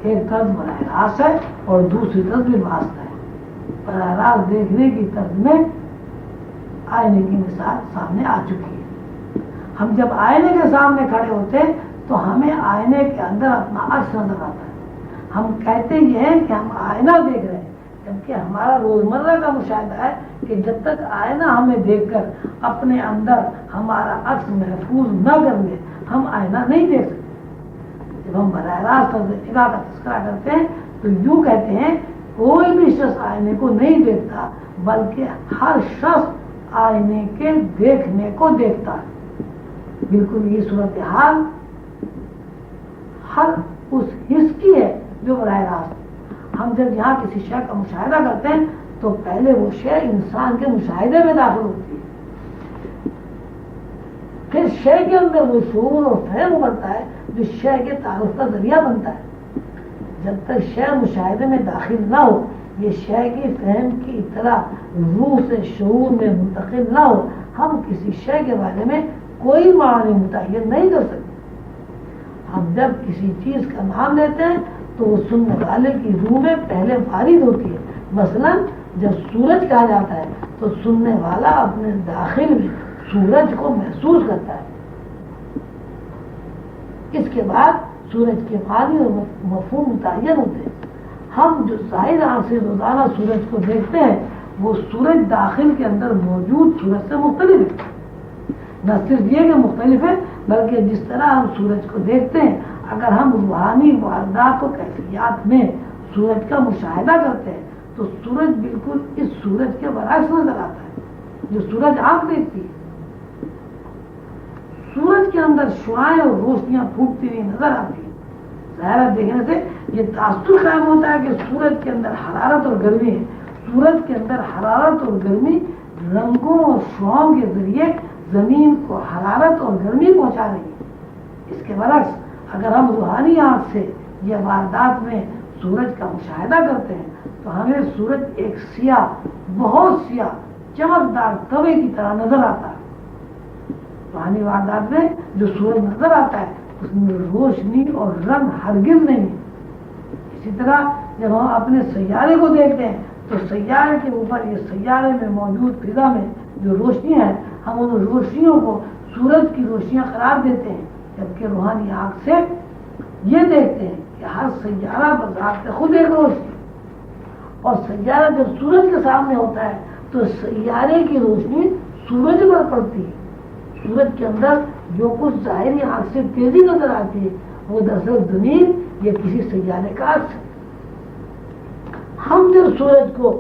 ایک طرز براہ راست ہے اور دوسری طرز بالواسطہ ہے۔ براہ راست دیکھنے کی طرز میں آئینے کی مثال سامنے آ چکی ہے۔ ہم جب آئینے کے سامنے کھڑے ہوتے ہیں تو ہمیں آئینے کے اندر اپنا عکس نظر آتا ہے۔ ہم کہتے یہ ہیں کہ ہم آئینہ دیکھ رہے ہیں، جبکہ ہمارا روزمرہ کا مشاہدہ ہے کہ جب تک آئینہ ہمیں دیکھ کر اپنے اندر ہمارا عکس محفوظ نہ کر لے ہم آئینہ نہیں دیکھ سکتے۔ جب ہم براہ راست نگاہ کا تذکرہ کرتے ہیں تو یوں کہتے ہیں کوئی بھی شخص آئینے کو نہیں دیکھتا بلکہ ہر شخص آئینے کے دیکھنے کو دیکھتا ہے. بالکل یہ صورتحال ہر اس حص کی ہے جو براہ راست ہم جب یہاں کسی شے کا مشاہدہ کرتے ہیں تو پہلے وہ شے انسان کے مشاہدے میں داخل ہوتی ہے، پھر شے کے اندر وہ شعور اور فہم ابھرتا ہے جو شے کے تعارف کا ذریعہ بنتا ہے. جب تک شے مشاہدے میں داخل نہ ہو، یہ شے کی فہم کی اطلاع روح سے شعور میں منتقل نہ ہو، ہم کسی شے کے بارے میں کوئی معنی متعین نہیں کر سکتے. ہم جب کسی چیز کا نام لیتے ہیں تو وہ سننے والے کی روح میں پہلے وارد ہوتی ہے. مثلا جب سورج کہا جاتا ہے تو سننے والا اپنے داخل میں سورج کو محسوس کرتا ہے. اس کے بعد سورج کے معنی اور مفہوم متعین ہوتے ہیں. ہم جو ظاہر آنکھ سے روزانہ سورج کو دیکھتے ہیں وہ سورج داخل کے اندر موجود سورج سے مختلف ہے. نہ صرف یہ کہ مختلف ہے بلکہ جس طرح ہم سورج کو دیکھتے ہیں اگر ہم روحانی واردات و کیفیات میں سورج کا مشاہدہ کرتے ہیں تو سورج بالکل اس سورج کے برعکس نظر آتا ہے جو سورج آنکھ دیکھتی ہے. سورج کے اندر شعاعیں اور روشنیاں پھوٹتی ہوئی نظر آتی ہیں. ظاہرہ دیکھنے سے یہ تاثر قائم ہوتا ہے کہ سورج کے اندر حرارت اور گرمی ہے. سورج کے اندر حرارت اور گرمی رنگوں اور شعاؤں کے ذریعے زمین کو حرارت اور گرمی پہنچا رہی ہے. اس کے برعکس اگر ہم روحانی آنکھ سے یہ واردات میں سورج کا مشاہدہ کرتے ہیں تو ہمیں سورج ایک سیاہ، بہت سیاہ چمکدار توے کی طرح نظر آتا ہے. روحانی واردات میں جو سورج نظر آتا ہے اس میں روشنی اور رنگ ہرگز نہیں ہے. اسی طرح جب ہم اپنے سیارے کو دیکھتے ہیں تو سیارے کے اوپر یہ سیارے میں موجود فضا میں جو روشنی ہے ہم ان روشنیوں کو سورج کی روشنیاں قرار دیتے ہیں، جبکہ روحانی آنکھ سے یہ دیکھتے ہیں کہ ہر سیارہ بذات خود ایک روشنی، اور سیارہ جب سورج کے سامنے ہوتا ہے تو سیارے کی روشنی سورج پر پڑتی ہے. سورج کے اندر جو کچھ ظاہری آنکھ سے تیزی نظر آتی ہے وہ دراصل زمین یا کسی سیارے کا عکس ہے. ہم جب سورج کو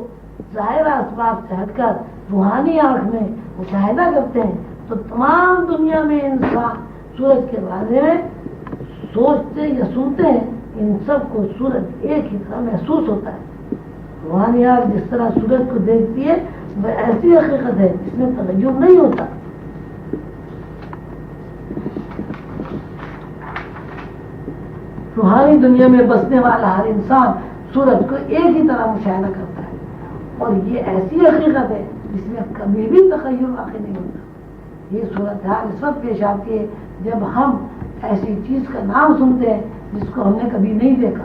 ظاہر اسباب سے ہٹ کر روحانی آنکھ میں مشاہدہ کرتے ہیں تو تمام دنیا میں انسان سورج کے بارے میں سوچتے یا سنتے ہیں، ان سب کو سورج ایک ہی طرح محسوس ہوتا ہے. روحانی آنکھ جس طرح سورج کو دیکھتی ہے وہ ایسی حقیقت ہے جس میں تغیر نہیں ہوتا. روحانی دنیا میں بسنے والا ہر انسان سورج کو ایک ہی طرح مشاہدہ کرتا ہے، اور یہ ایسی حقیقت ہے جس میں کبھی بھی تخیل واقع نہیں ہوتا. یہ صورتحال اس وقت پیش آتی ہے جب ہم ایسی چیز کا نام سنتے ہیں جس کو ہم نے کبھی نہیں دیکھا.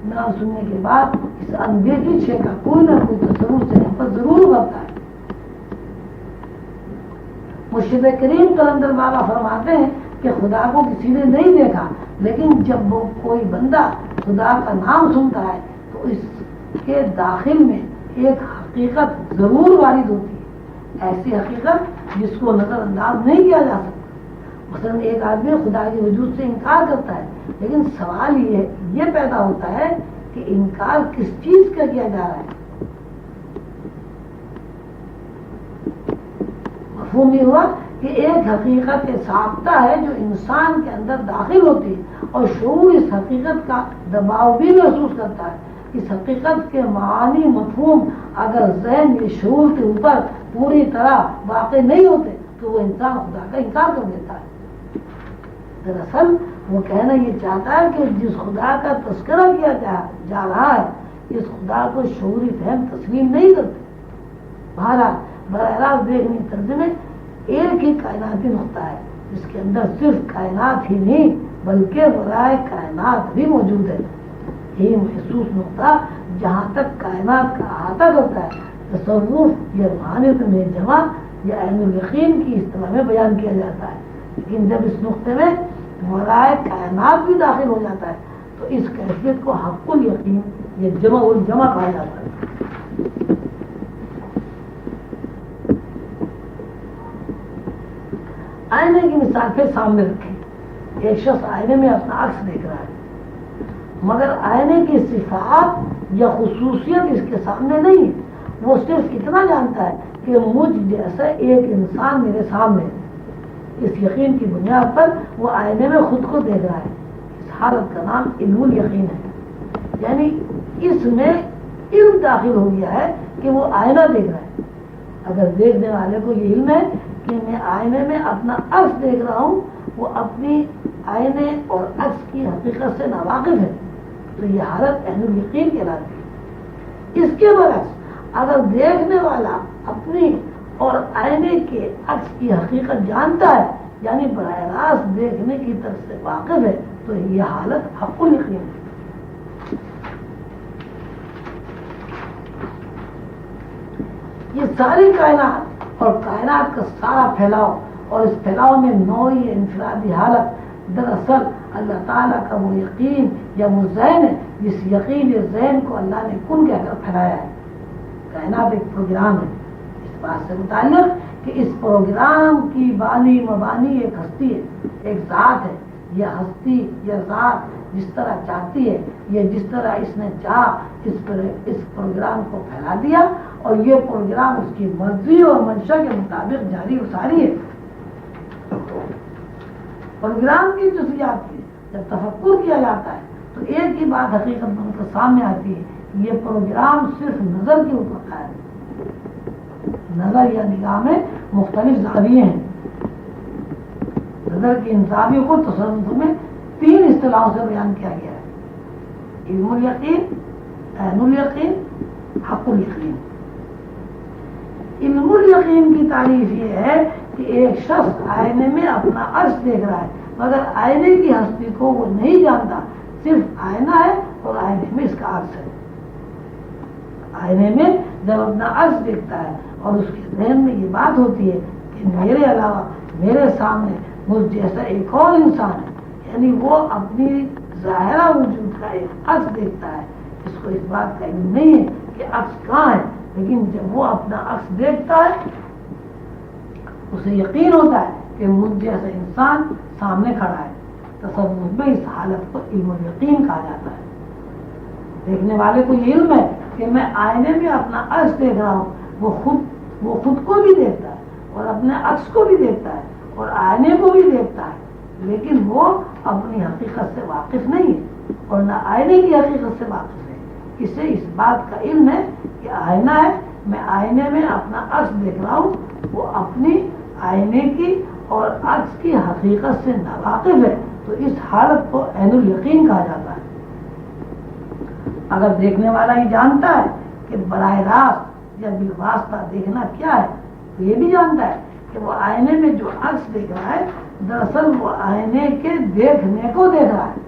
نام سننے کے بعد اس اندیکھی شے کا کوئی نہ کوئی تصور سے ہم پر ضرور ابھرتا ہے. مرشد کریم قلندر بابا فرماتے ہیں کہ خدا کو کسی نے نہیں دیکھا، لیکن جب وہ کوئی بندہ خدا کا نام سنتا ہے تو اس کے داخل میں ایک حقیقت ضرور وارد ہوتی ہے، ایسی حقیقت جس کو نظر انداز نہیں کیا جا سکتا. مثلا ایک آدمی خدا کے وجود سے انکار کرتا ہے، لیکن سوال یہ پیدا ہوتا ہے کہ انکار کس چیز کا کیا جا رہا ہے. مفہوم یہ ہوا کہ ایک حقیقت سابقہ ہے جو انسان کے اندر داخل ہوتی ہے اور شعور اس حقیقت کا دباؤ بھی محسوس کرتا ہے. اس حقیقت کے معانی مفہوم اگر ذہن یا شعور کے اوپر پوری طرح واقع نہیں ہوتے تو وہ انسان خدا کا انکار کر دیتا ہے. دراصل وہ کہنا یہ چاہتا ہے کہ جس خدا کا تذکرہ کیا جا رہا ہے اس خدا کو شعوری فہم تسلیم نہیں کرتے. بہرحال براہ راست دیکھنے طرز میں ایک ہی کائناتی نقطہ ہے جس کے اندر صرف کائنات ہی نہیں بلکہ برائے کائنات بھی موجود ہے. یہی محسوس نقطہ جہاں تک کائنات کا احاطہ کرتا ہے تصوف یا روحانیت میں جمع یا عین الیقین کی اصطلاح میں بیان کیا جاتا ہے. لیکن جب اس نقطے میں برائے کائنات بھی داخل ہو جاتا ہے تو اس کیفیت کو حق الیقین یا جمع الجمع کہا جاتا ہے. آئینے کی مثال پھر سامنے رکھیں. ایک شخص آئینے میں اپنا عکس دیکھ رہا ہے. مگر آئینے کی صفات یا خصوصیت اس کے سامنے نہیں. وہ صرف اتنا جانتا ہے کہ مجھ جیسا ایک انسان میرے سامنے ہے. اس یقین کی بنیاد پر وہ آئینے میں خود کو دیکھ رہا ہے. اس حالت کا نام علم الیقین ہے. یعنی اس میں علم داخل ہو گیا ہے کہ وہ آئینہ دیکھ رہا ہے. اگر دیکھنے والے کو یہ علم ہے کہ میں آئینے میں اپنا عکس دیکھ رہا ہوں، وہ اپنی آئینے اور عکس کی حقیقت سے ناواقف ہے، تو یہ حالت عین الیقین کہلاتی ہے. اس کے برعکس اگر دیکھنے والا اپنی اور آئینے کے عکس کی حقیقت جانتا ہے، یعنی براہ راست دیکھنے کی طرف سے واقف ہے، تو یہ حالت حق الیقین ہے. یہ ساری کائنات اور کائنات کا سارا پھیلاؤ اور اس پھیلاؤ میں نوعی انفرادی حالت دراصل اللہ تعالیٰ کا وہ یقین یا وہ ذہن ہے جس یقین یا ذہن کو اللہ نے کن کہہ کر پھیلایا ہے. کائنات ایک پروگرام ہے اس بات سے متعلق کہ اس پروگرام کی بانی مبانی ایک ہستی ہے، ایک ذات ہے. یہ ہستی یا ذات جس طرح چاہتی ہے، یہ جس طرح اس نے چاہ اس پروگرام کو پھیلا دیا، اور یہ پروگرام اس کی مرضی اور منشا کے مطابق جاری و ساری ہے. پروگرام کی جزئیات کی جب تفکر کیا جاتا ہے تو ایک ہی بات حقیقت بن کر سامنے آتی ہے. یہ پروگرام صرف نظر کے اوپر قائم ہے. نظر یا نگاہ میں مختلف زاویے ہیں. نظر کی ان زاویوں کو تصوف میں 3 اصطلاحوں سے بیان کیا گیا ہے: علم الیقین، عین الیقین، حق الیقین. علم الیقین کی تعریف یہ ہے کہ ایک شخص آئینے میں اپنا عکس دیکھ رہا ہے، مگر آئینے کی ہستی کو وہ نہیں جانتا. صرف آئینہ ہے اور آئینے میں اس کا عکس ہے. آئینے میں جب اپنا عکس دیکھتا ہے اور اس کے ذہن میں یہ بات ہوتی ہے کہ میرے علاوہ میرے سامنے مجھ جیسا ایک اور انسان ہے، یعنی وہ اپنی ظاہرہ وجود کا ایک عکس دیکھتا ہے. اس کو اس بات کا علم نہیں ہے کہ عکس کہاں ہے، لیکن جب وہ اپنا عکس دیکھتا ہے اسے یقین ہوتا ہے کہ مجھ جیسا انسان سامنے کھڑا ہے. تصوف میں اس حالت کو علم الیقین کہا جاتا ہے. دیکھنے والے کو یہ علم ہے کہ میں آئینے میں اپنا عکس دیکھ رہا ہوں. وہ خود کو بھی دیکھتا ہے اور اپنے عکس کو بھی دیکھتا ہے اور آئینے کو بھی دیکھتا ہے، لیکن وہ اپنی حقیقت سے واقف نہیں ہے اور نہ آئینے کی حقیقت سے واقف ہے. اسے اس بات کا علم ہے کہ آئینہ ہے، میں آئینے میں اپنا عکس دیکھ رہا ہوں. وہ اپنی آئینے کی اور عکس کی حقیقت سے ناواقف ہے، تو اس حالت کو عین الیقین کہا جاتا ہے. اگر دیکھنے والا ہی جانتا ہے کہ براہ راست یا بالواسطہ دیکھنا کیا ہے، تو یہ بھی جانتا ہے کہ وہ آئینے میں جو عکس دیکھ رہا ہے دراصل وہ آئینے کے دیکھنے کو دیکھ رہا ہے.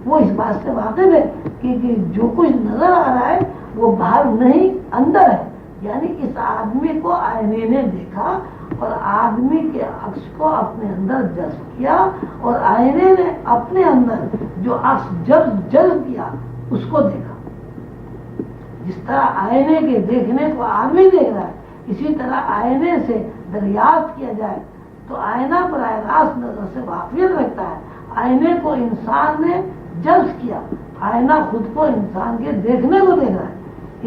وہ اس بات سے واقف ہے کہ جو کچھ نظر آ رہا ہے وہ باہر نہیں اندر ہے. یعنی اس آدمی کو آئینے نے دیکھا اور آدمی کے عکس کو اپنے اندر جذب کیا، اور آئینے نے اپنے اندر جو عکس جذب کیا اس کو دیکھا. جس طرح آئینے کے دیکھنے کو آدمی دیکھ رہا ہے، اسی طرح آئینے سے دریافت کیا جائے تو آئینہ براہ راست نظر سے واقفیت رکھتا ہے. آئینے کو انسان نے جذب کیا، آئینہ خود کو انسان کے دیکھنے کو دیکھ رہا ہے.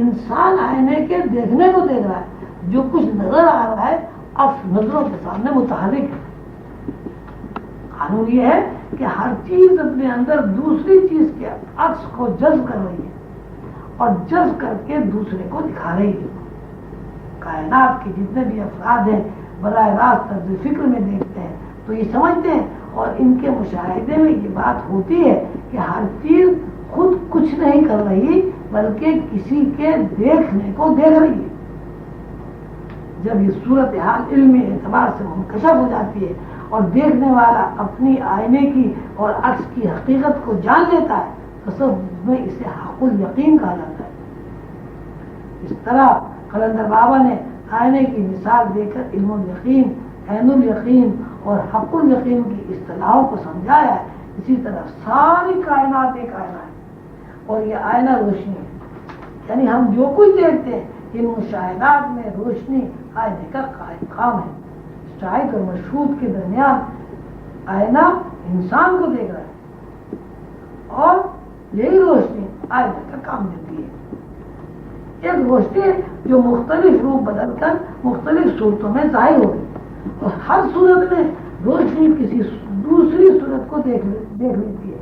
انسان آئینے کے دیکھنے کو دیکھ رہا ہے. جو کچھ نظر آ رہا ہے اب نظروں کے سامنے متحرک ہے. قانون یہ ہے کہ ہر چیز اپنے اندر دوسری چیز کے عکس کو جذب کر رہی ہے اور جذب کر کے دوسرے کو دکھا رہی ہے. کائنات کے جتنے بھی افراد ہیں براہ راست طرز فکر میں دیکھتے ہیں تو یہ سمجھتے ہیں، اور ان کے مشاہدے میں یہ بات ہوتی ہے کہ ہر چیز خود کچھ نہیں کر رہی بلکہ کسی کے دیکھنے کو دیکھ رہی ہے. جب یہ صورتحال علمی اعتبار سے منکشف ہو جاتی ہے اور دیکھنے والا اپنی آئینے کی اور عکس کی حقیقت کو جان لیتا ہے، تصوف میں اسے حق الیقین کہا جاتا ہے. اس طرح قلندر بابا نے آئینے کی مثال دے کر علم الیقین، عین الیقین اور حق الیقین کی اصطلاحوں کو سمجھایا ہے. اسی طرح ساری کائنات ایک آئینہ ہے اور یہ آئینہ روشنی ہے. یعنی ہم جو کچھ دیکھتے ہیں ان مشاہدات میں روشنی آئینے کا قائم مقام ہے. شاہد اور مشہود کے درمیان آئینہ انسان کو دیکھ رہا ہے. اور یہی روشنی آئندہ کا کام دیتی ہے. ایک روشنی جو مختلف روپ بدل کر مختلف صورتوں میں ظاہر ہو گئی اور ہر صورت میں روشنی کسی دوسری صورت کو دیکھ لیتی ہے.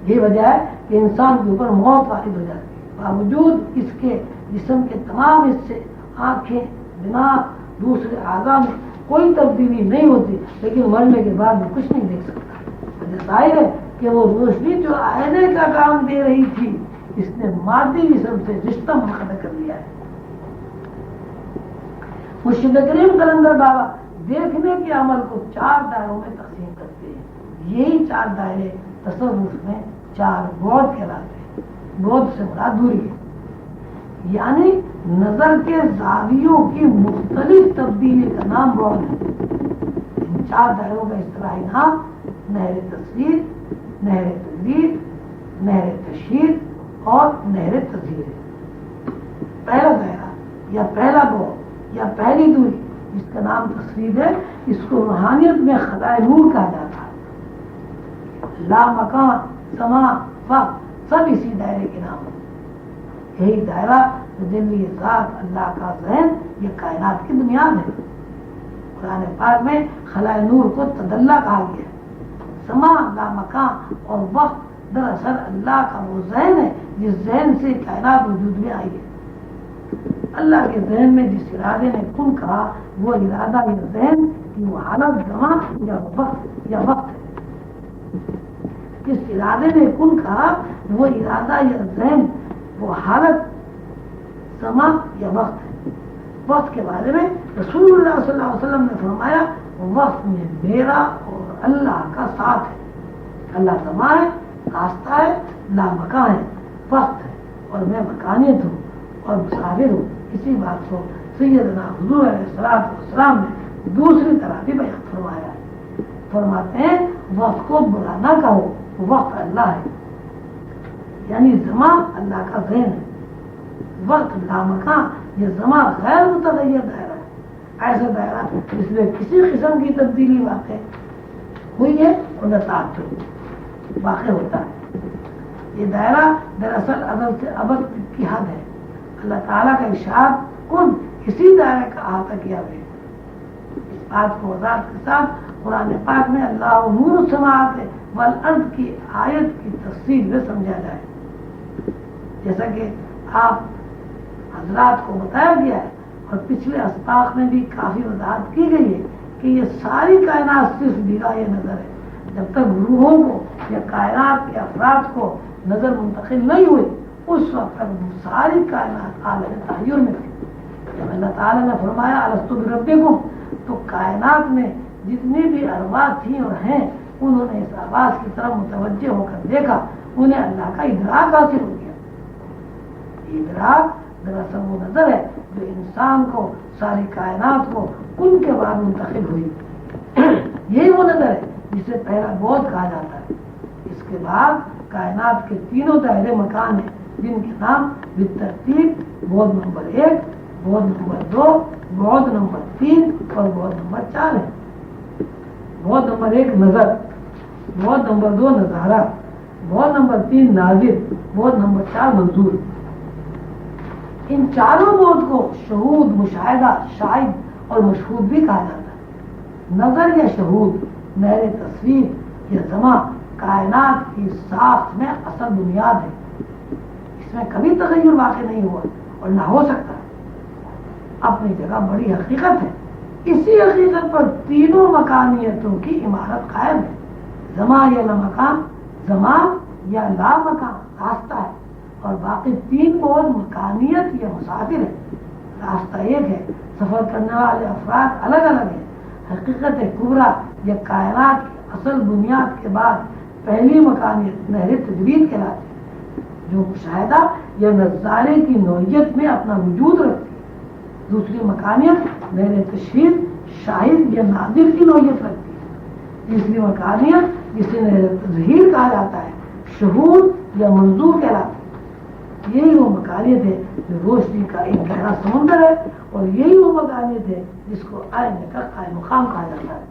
یہ وجہ ہے کہ انسان کے اوپر موت وارد ہو جاتی ہے، باوجود اس کے جسم کے تمام حصے، آنکھیں، دماغ، دوسرے اعضاء میں کوئی تبدیلی نہیں ہوتی، لیکن مرنے کے بعد وہ کچھ نہیں دیکھ سکتا. ظاہر ہے کہ وہ روشنی جو آئینے کا کام دے رہی تھی، اس نے مادی جسم سے رشتہ منقطع کر دیا ہے. مرشد کریم قلندر بابا دیکھنے کے عمل کو 4 دائروں میں تقسیم کرتے ہیں. یہی 4 دائرے تصوف میں 4 بعد کہلاتے ہیں. بعد سے مراد دوری ہے، یعنی نظر کے زاویوں کی مختلف تبدیلی کا نام بعد ہے. ان 4 دائروں کا اصطلاحی نام نہر تصویر، نہر تدبیر، نہر تشہیر اور نہر تظہیر ہے. پہلا دائرہ یا پہلا بعد یا پہلی دوری جس کا نام تصویر ہے، اس کو روحانیت میں خلائے نور کہا جاتا ہے. لا مکان، سما، وقت سب اسی دائرے کے نام ہیں. یہی دائرہ تجلی ذات اللہ کا ذہن یہ کائنات کی بنیاد ہے. قرآن پاک میں خلائے نور کو تدلی کہا گیا ہے. سما، لا مکان اور وقت دراصل اللہ کا وہ ذہن ہے جس ذہن سے کائنات وجود میں آئی ہے. اللہ کے ذہن میں جس ارادے نے کن کہا، وہ ارادہ یا ذہن کی وہ حالت زمان یا وقت ہے. جس ارادے نے کن کہا وہ ارادہ یا ذہن وہ حالت زمان یا وقت ہے. وقت کے بارے میں رسول اللہ صلی اللہ علیہ وسلم نے فرمایا، وقت میں میرا اور اللہ کا ساتھ ہے. اللہ زمان ہے، راستہ ہے، لامکان ہے، وقت ہے اور میں مکانیت ہوں اور مسافر ہوں. اسی بات کو سیدنا حضور علیہ السلام نے دوسری طرح بھی بیان فرمایا ہے. فرماتے ہیں وقت کو برا نہ کہو، وقت اللہ ہے، یعنی زمان اللہ کا ذہن ہے. وقت لامکان، یہ زمان غیر متغیر دائرہ ہے. ایسا دائرہ جس میں کسی قسم کی تبدیلی واقع ہوئی ہے اور نہ تعطل واقع ہوتا ہے. یہ دائرہ دراصل ازل سے ابد کی حد ہے. اللہ تعالیٰ کا ارشاد کن اسی دائرے کا احاطہ کیا گیا. اس بات کو وضاحت کے ساتھ قرآن پاک میں اللہ نور السماوات والارض کی آیت کی تفصیل میں سمجھا جائے. جیسا کہ آپ حضرات کو بتایا گیا ہے اور پچھلے اسباق میں بھی کافی وضاحت کی گئی ہے کہ یہ ساری کائنات صرف نگاہ نظر ہے. جب تک روحوں کو یا کائنات کے افراد کو نظر منتقل نہیں ہوئی، اس وقت تک ساری کائنات عالم تحیر میں تھی. جب اللہ تعالیٰ نے فرمایا الستو بربکم، تو کائنات میں جتنی بھی ارواح تھیں اور ہیں، انہوں نے اس آواز کی طرف متوجہ ہو کر دیکھا. انہیں اللہ کا ادراک حاصل ہو گیا. ادراک دراصل وہ نظر ہے جو انسان کو، ساری کائنات کو ان کے بعد منتقل ہوئی. یہی وہ نظر ہے جسے پہلا بعد کہا جاتا ہے. اس کے بعد کائنات کے 3 دائرے مکان ہیں جن کے نام بالترتیب بعد نمبر 1، بعد نمبر 2، بعد نمبر 3 اور بعد نمبر 4 ہے. بعد نمبر 1 نظر، بعد نمبر 2 نظارہ، بعد نمبر 3 ناظر، بعد نمبر 4 منظور. ان چاروں بعد کو شہود، مشاہدہ، شاہد اور مشہود بھی کہا جاتا ہے. نظر یا شہود، نہر تصویر یا زمان کائنات کی ساخت میں اصل بنیاد ہے. اس میں کبھی تغیر واقع نہیں ہوا اور نہ ہو سکتا. اپنی جگہ بڑی حقیقت ہے. اسی حقیقت پر تینوں مکانیتوں کی عمارت قائم ہے. زمان یا لامکان، زمان یا لامکان راستہ ہے، اور باقی 3 بعد مکانیت یا مسافر ہے. راستہ ایک ہے، سفر کرنے والے افراد الگ الگ ہیں. حقیقت کبریٰ یا کائنات کی اصل بنیاد کے بعد پہلی مکانیت نہر تجرید کہلاتی ہے، جو مشاہدہ یا نظارے کی نوعیت میں اپنا وجود رکھتی ہے. دوسری مکانیت نہر تشہیر، شاہد یا ناظر کی نوعیت رکھتی ہے. تیسری مکانیت جسے نہر تظہیر کہا جاتا ہے، شہود یا منظور کہلاتی ہے. یہی وہ مکانیت ہے جو روشنی کا ایک گہرا سمندر ہے، اور یہی وہ مکانیت ہے جس کو آئینے کا قائم مقام کہا جاتا ہے.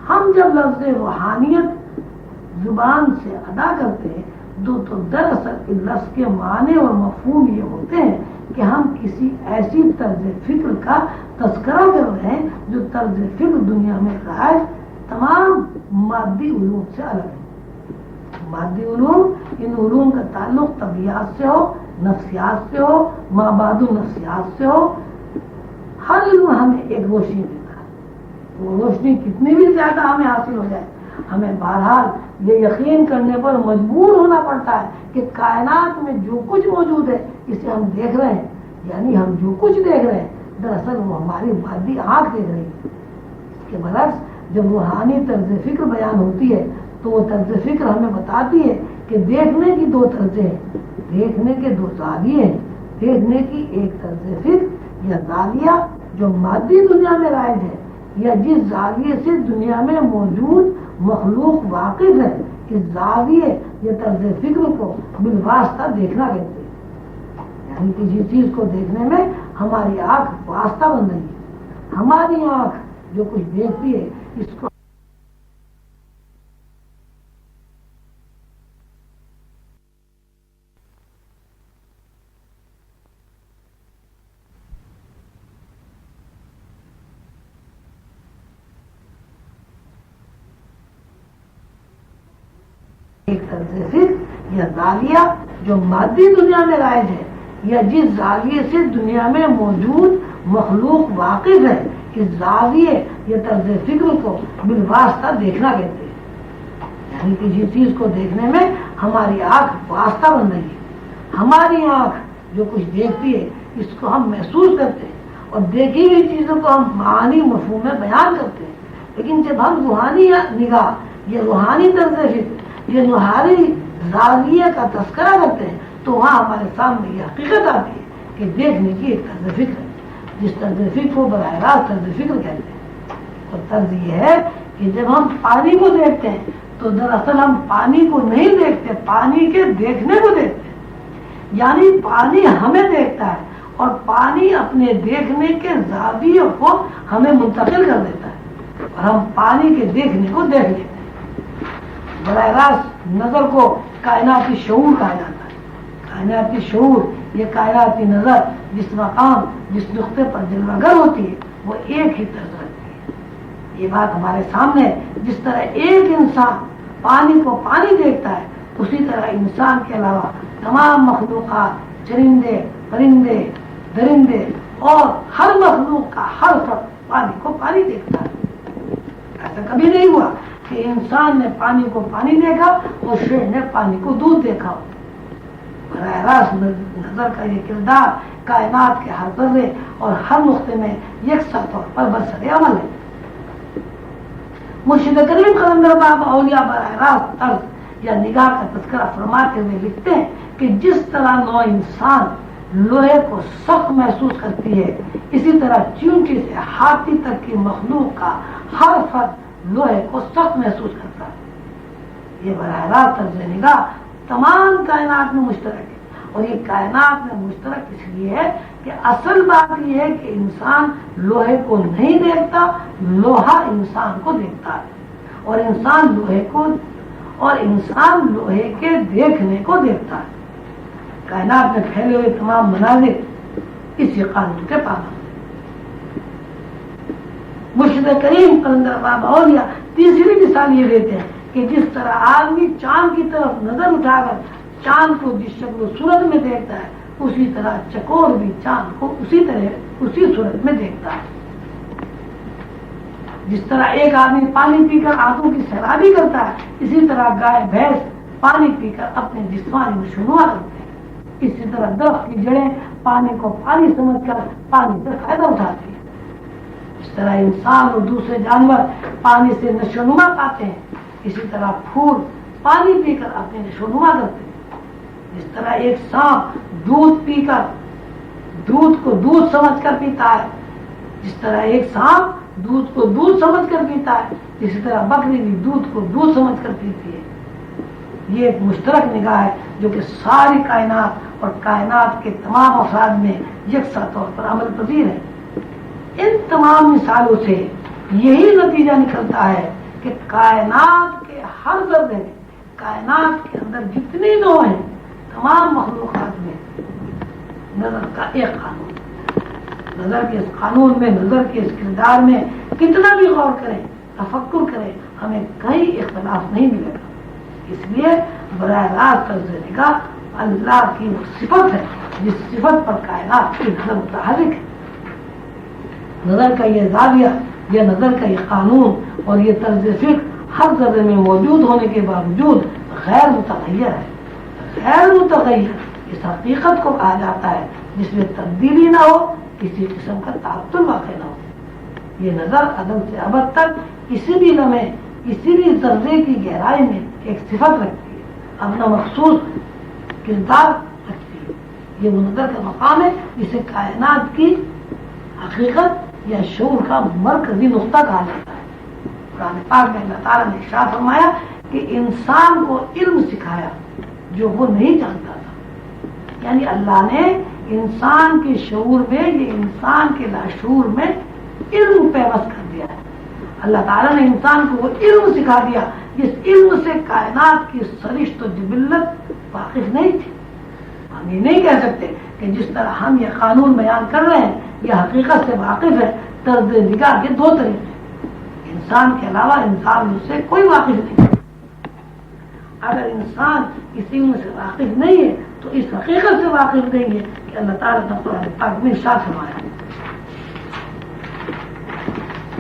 ہم ہم جب لفظ روحانیت زبان سے ادا کرتے ہیں تو دراصل اس لفظ کے معنی اور مفہوم یہ ہوتے ہیں کہ ہم کسی ایسی طرز فکر کا تذکرہ کر رہے ہیں جو طرز فکر دنیا میں رائج تمام مادی علوم سے الگ ہے۔ مادی علوم، ان علوم کا تعلق طبیعت سے ہو، نفسیات سے ہو، مابعد النفسیات سے ہو، ہر علم ہمیں ایک روشنی دیتا ہے۔ وہ روشنی کتنی بھی زیادہ ہمیں حاصل ہو جائے، ہمیں بہرحال یہ یقین کرنے پر مجبور ہونا پڑتا ہے کہ کائنات میں جو کچھ موجود ہے اسے ہم دیکھ رہے ہیں، یعنی ہم جو کچھ دیکھ رہے ہیں دراصل وہ ہماری مادی آنکھ دیکھ رہی ہے۔ اس کے برعکس جب روحانی طرز فکر بیان ہوتی ہے تو وہ طرز فکر ہمیں بتاتی ہے کہ دیکھنے کی دو طرزیں ہیں، دیکھنے کے دو زاویے ہیں۔ دیکھنے کی ایک طرز فکر یا زاویہ جو مادی دنیا میں رائج ہے، یا جس زاویے سے دنیا میں موجود مخلوق واقف ہے، اس زاویے یا طرز فکر کو بالواسطہ دیکھنا کہتے ہیں۔ یعنی کسی چیز کو دیکھنے میں ہماری آنکھ واسطہ بن رہی ہے۔ ہماری آنکھ جو کچھ دیکھتی ہے اس کو ایک طرز فکر یا زاویہ جو مادی دنیا میں رائج ہے، یا جس زاویے سے دنیا میں موجود مخلوق واقف ہے، اس زاویے یا طرز فکر کو بالواسطہ دیکھنا کہتے ہیں۔ یعنی کسی چیز کو دیکھنے میں ہماری آنکھ واسطہ بن رہی ہے۔ ہماری آنکھ جو کچھ دیکھتی ہے اس کو ہم محسوس کرتے ہیں، اور دیکھی ہوئی چیزوں کو ہم معانی مفہوم میں بیان کرتے ہیں۔ لیکن جب ہم روحانی نگاہ یا روحانی طرز فکر یہ روحانی زاویے کا تذکرہ کرتے ہیں تو وہاں ہمارے سامنے یہ حقیقت آتی ہے کہ دیکھنے کی ایک طرز فکر ہے، جس طرز فکر کو براہ راست طرز فکر کہتے ہیں۔ اور طرز یہ ہے کہ جب ہم پانی کو دیکھتے ہیں تو دراصل ہم پانی کو نہیں دیکھتے، پانی کے دیکھنے کو دیکھتے ہیں۔ یعنی پانی ہمیں دیکھتا ہے اور پانی اپنے دیکھنے کے زاویے کو ہمیں منتقل کر دیتا ہے، اور ہم پانی کے دیکھنے کو دیکھ لیتے ہیں۔ براہ راست نظر کو کائناتی شعور کہا جاتا ہے۔ کائناتی شعور، یہ کائناتی نظر جس مقام جس نقطے پر جلوہ گر ہوتی ہے وہ ایک ہی طرز رکھتی ہے۔ یہ بات ہمارے سامنے ہے۔ جس طرح ایک انسان پانی کو پانی دیکھتا ہے، اسی طرح انسان کے علاوہ تمام مخلوقات، چرندے، پرندے، درندے اور ہر مخلوق کا ہر فرد پانی کو پانی دیکھتا ہے۔ ایسا کبھی نہیں ہوا کہ انسان نے پانی کو پانی دیکھا اور شیر نے پانی کو دودھ دیکھا۔ براہ راست نظر کا یہ کردار کائنات کے ہر ذرے اور ہر نقطے میں یکساں طور پر برسر عمل ہے۔ مرشد کریم قلندر بابا اولیاء براہ راست طرز یا نگاہ کا تذکرہ فرماتے ہوئے لکھتے ہیں کہ جس طرح نوع انسان لوہے کو سخت محسوس کرتی ہے، اسی طرح چیونٹی سے ہاتھی تک کی مخلوق کا ہر فرد لوہے کو سخت محسوس کرتا ہے۔ یہ براہ راست طرز نگاہ تمام کائنات میں مشترک ہے، اور یہ کائنات میں مشترک اس لیے ہے کہ اصل بات یہ ہے کہ انسان لوہے کو نہیں دیکھتا، لوہا انسان کو دیکھتا ہے، اور انسان لوہے کے دیکھنے کو دیکھتا ہے۔ کائنات میں پھیلے ہوئے تمام مناظر اسی قانون کے پابند ہیں۔ مرشد کریم قلندر بابا اولیاء تیسری مثال یہ دیتے ہیں کہ جس طرح آدمی چاند کی طرف نظر اٹھا کر چاند کو جس شکل و صورت میں دیکھتا ہے، اسی طرح چکور بھی چاند کو اسی صورت میں دیکھتا ہے۔ جس طرح ایک آدمی پانی پی کر آنکھوں کی سیرابی کرتا ہے، اسی طرح گائے بھینس پانی پی کر اپنے جسمانی نشوونما کرتے ہیں۔ اسی طرح درخت کی جڑیں پانی کو پانی سمجھ کر پانی سے فائدہ اٹھاتی ہیں۔ اس طرح انسان اور دوسرے جانور پانی سے نشوونما پاتے ہیں، اسی طرح پھول پانی پی کر اپنے نشوونما کرتے ہیں۔ جس طرح ایک سانپ دودھ پی کر دودھ کو دودھ سمجھ کر پیتا ہے، جس طرح ایک سانپ دودھ کو دودھ سمجھ کر پیتا ہے، اسی طرح بکری بھی دودھ کو دودھ سمجھ کر پیتی ہے۔ یہ ایک مشترک نگاہ ہے جو کہ ساری کائنات اور کائنات کے تمام افراد میں یکساں طور پر عمل پذیر ہے۔ ان تمام مثالوں سے یہی نتیجہ نکلتا ہے کہ کائنات کے ہر ذرے میں، کائنات کے اندر جتنی نو ہیں، تمام مخلوقات میں نظر کا ایک قانون، نظر کے اس قانون میں، نظر کے اس کردار میں کتنا بھی غور کریں، تفکر کریں، ہمیں کہیں اختلاف نہیں ملے گا۔ اس لیے براہ راست طرز نگاہ اللہ کی وہ صفت ہے جس صفت پر کائنات کی نظر متحرک ہے۔ نظر کا یہ زاویہ، یہ نظر کا یہ قانون اور یہ طرز فکر ہر ذرے میں موجود ہونے کے باوجود غیر متغیر ہے۔ غیر متغیر اس حقیقت کو کہا جاتا ہے جس میں تبدیلی نہ ہو، کسی قسم کا تعطل واقع نہ ہو۔ یہ نظر عدم سے ابد تک کسی بھی لمحے، کسی بھی ذرے کی گہرائی میں ایک صفت رکھتی ہے، اپنا مخصوص کردار رکھتی ہے۔ یہ وہ نظر کا مقام ہے جسے کائنات کی حقیقت یا شعور کا مرکزی نقطہ کہا جاتا ہے۔ قرآن پاک میں اللہ تعالیٰ نے ارشاد فرمایا کہ انسان کو علم سکھایا جو وہ نہیں جانتا تھا، یعنی اللہ نے انسان کے شعور میں، یہ انسان کے لاشعور میں علم پیوست کر دیا ہے۔ اللہ تعالیٰ نے انسان کو وہ علم سکھا دیا جس علم سے کائنات کی سرشت و جبلت واقف نہیں تھی۔ ہم یہ نہیں کہہ سکتے کہ جس طرح ہم یہ قانون بیان کر رہے ہیں یہ حقیقت سے واقف ہے۔ طرز نگاہ کے دو طریقے، انسان کے علاوہ انسان سے کوئی واقف نہیں۔ اگر انسان اس علم سے واقف نہیں ہے تو اس حقیقت سے واقف نہیں ہے کہ اللہ تعالیٰ نے قرآن پاک میں ارشاد فرمایا ہے،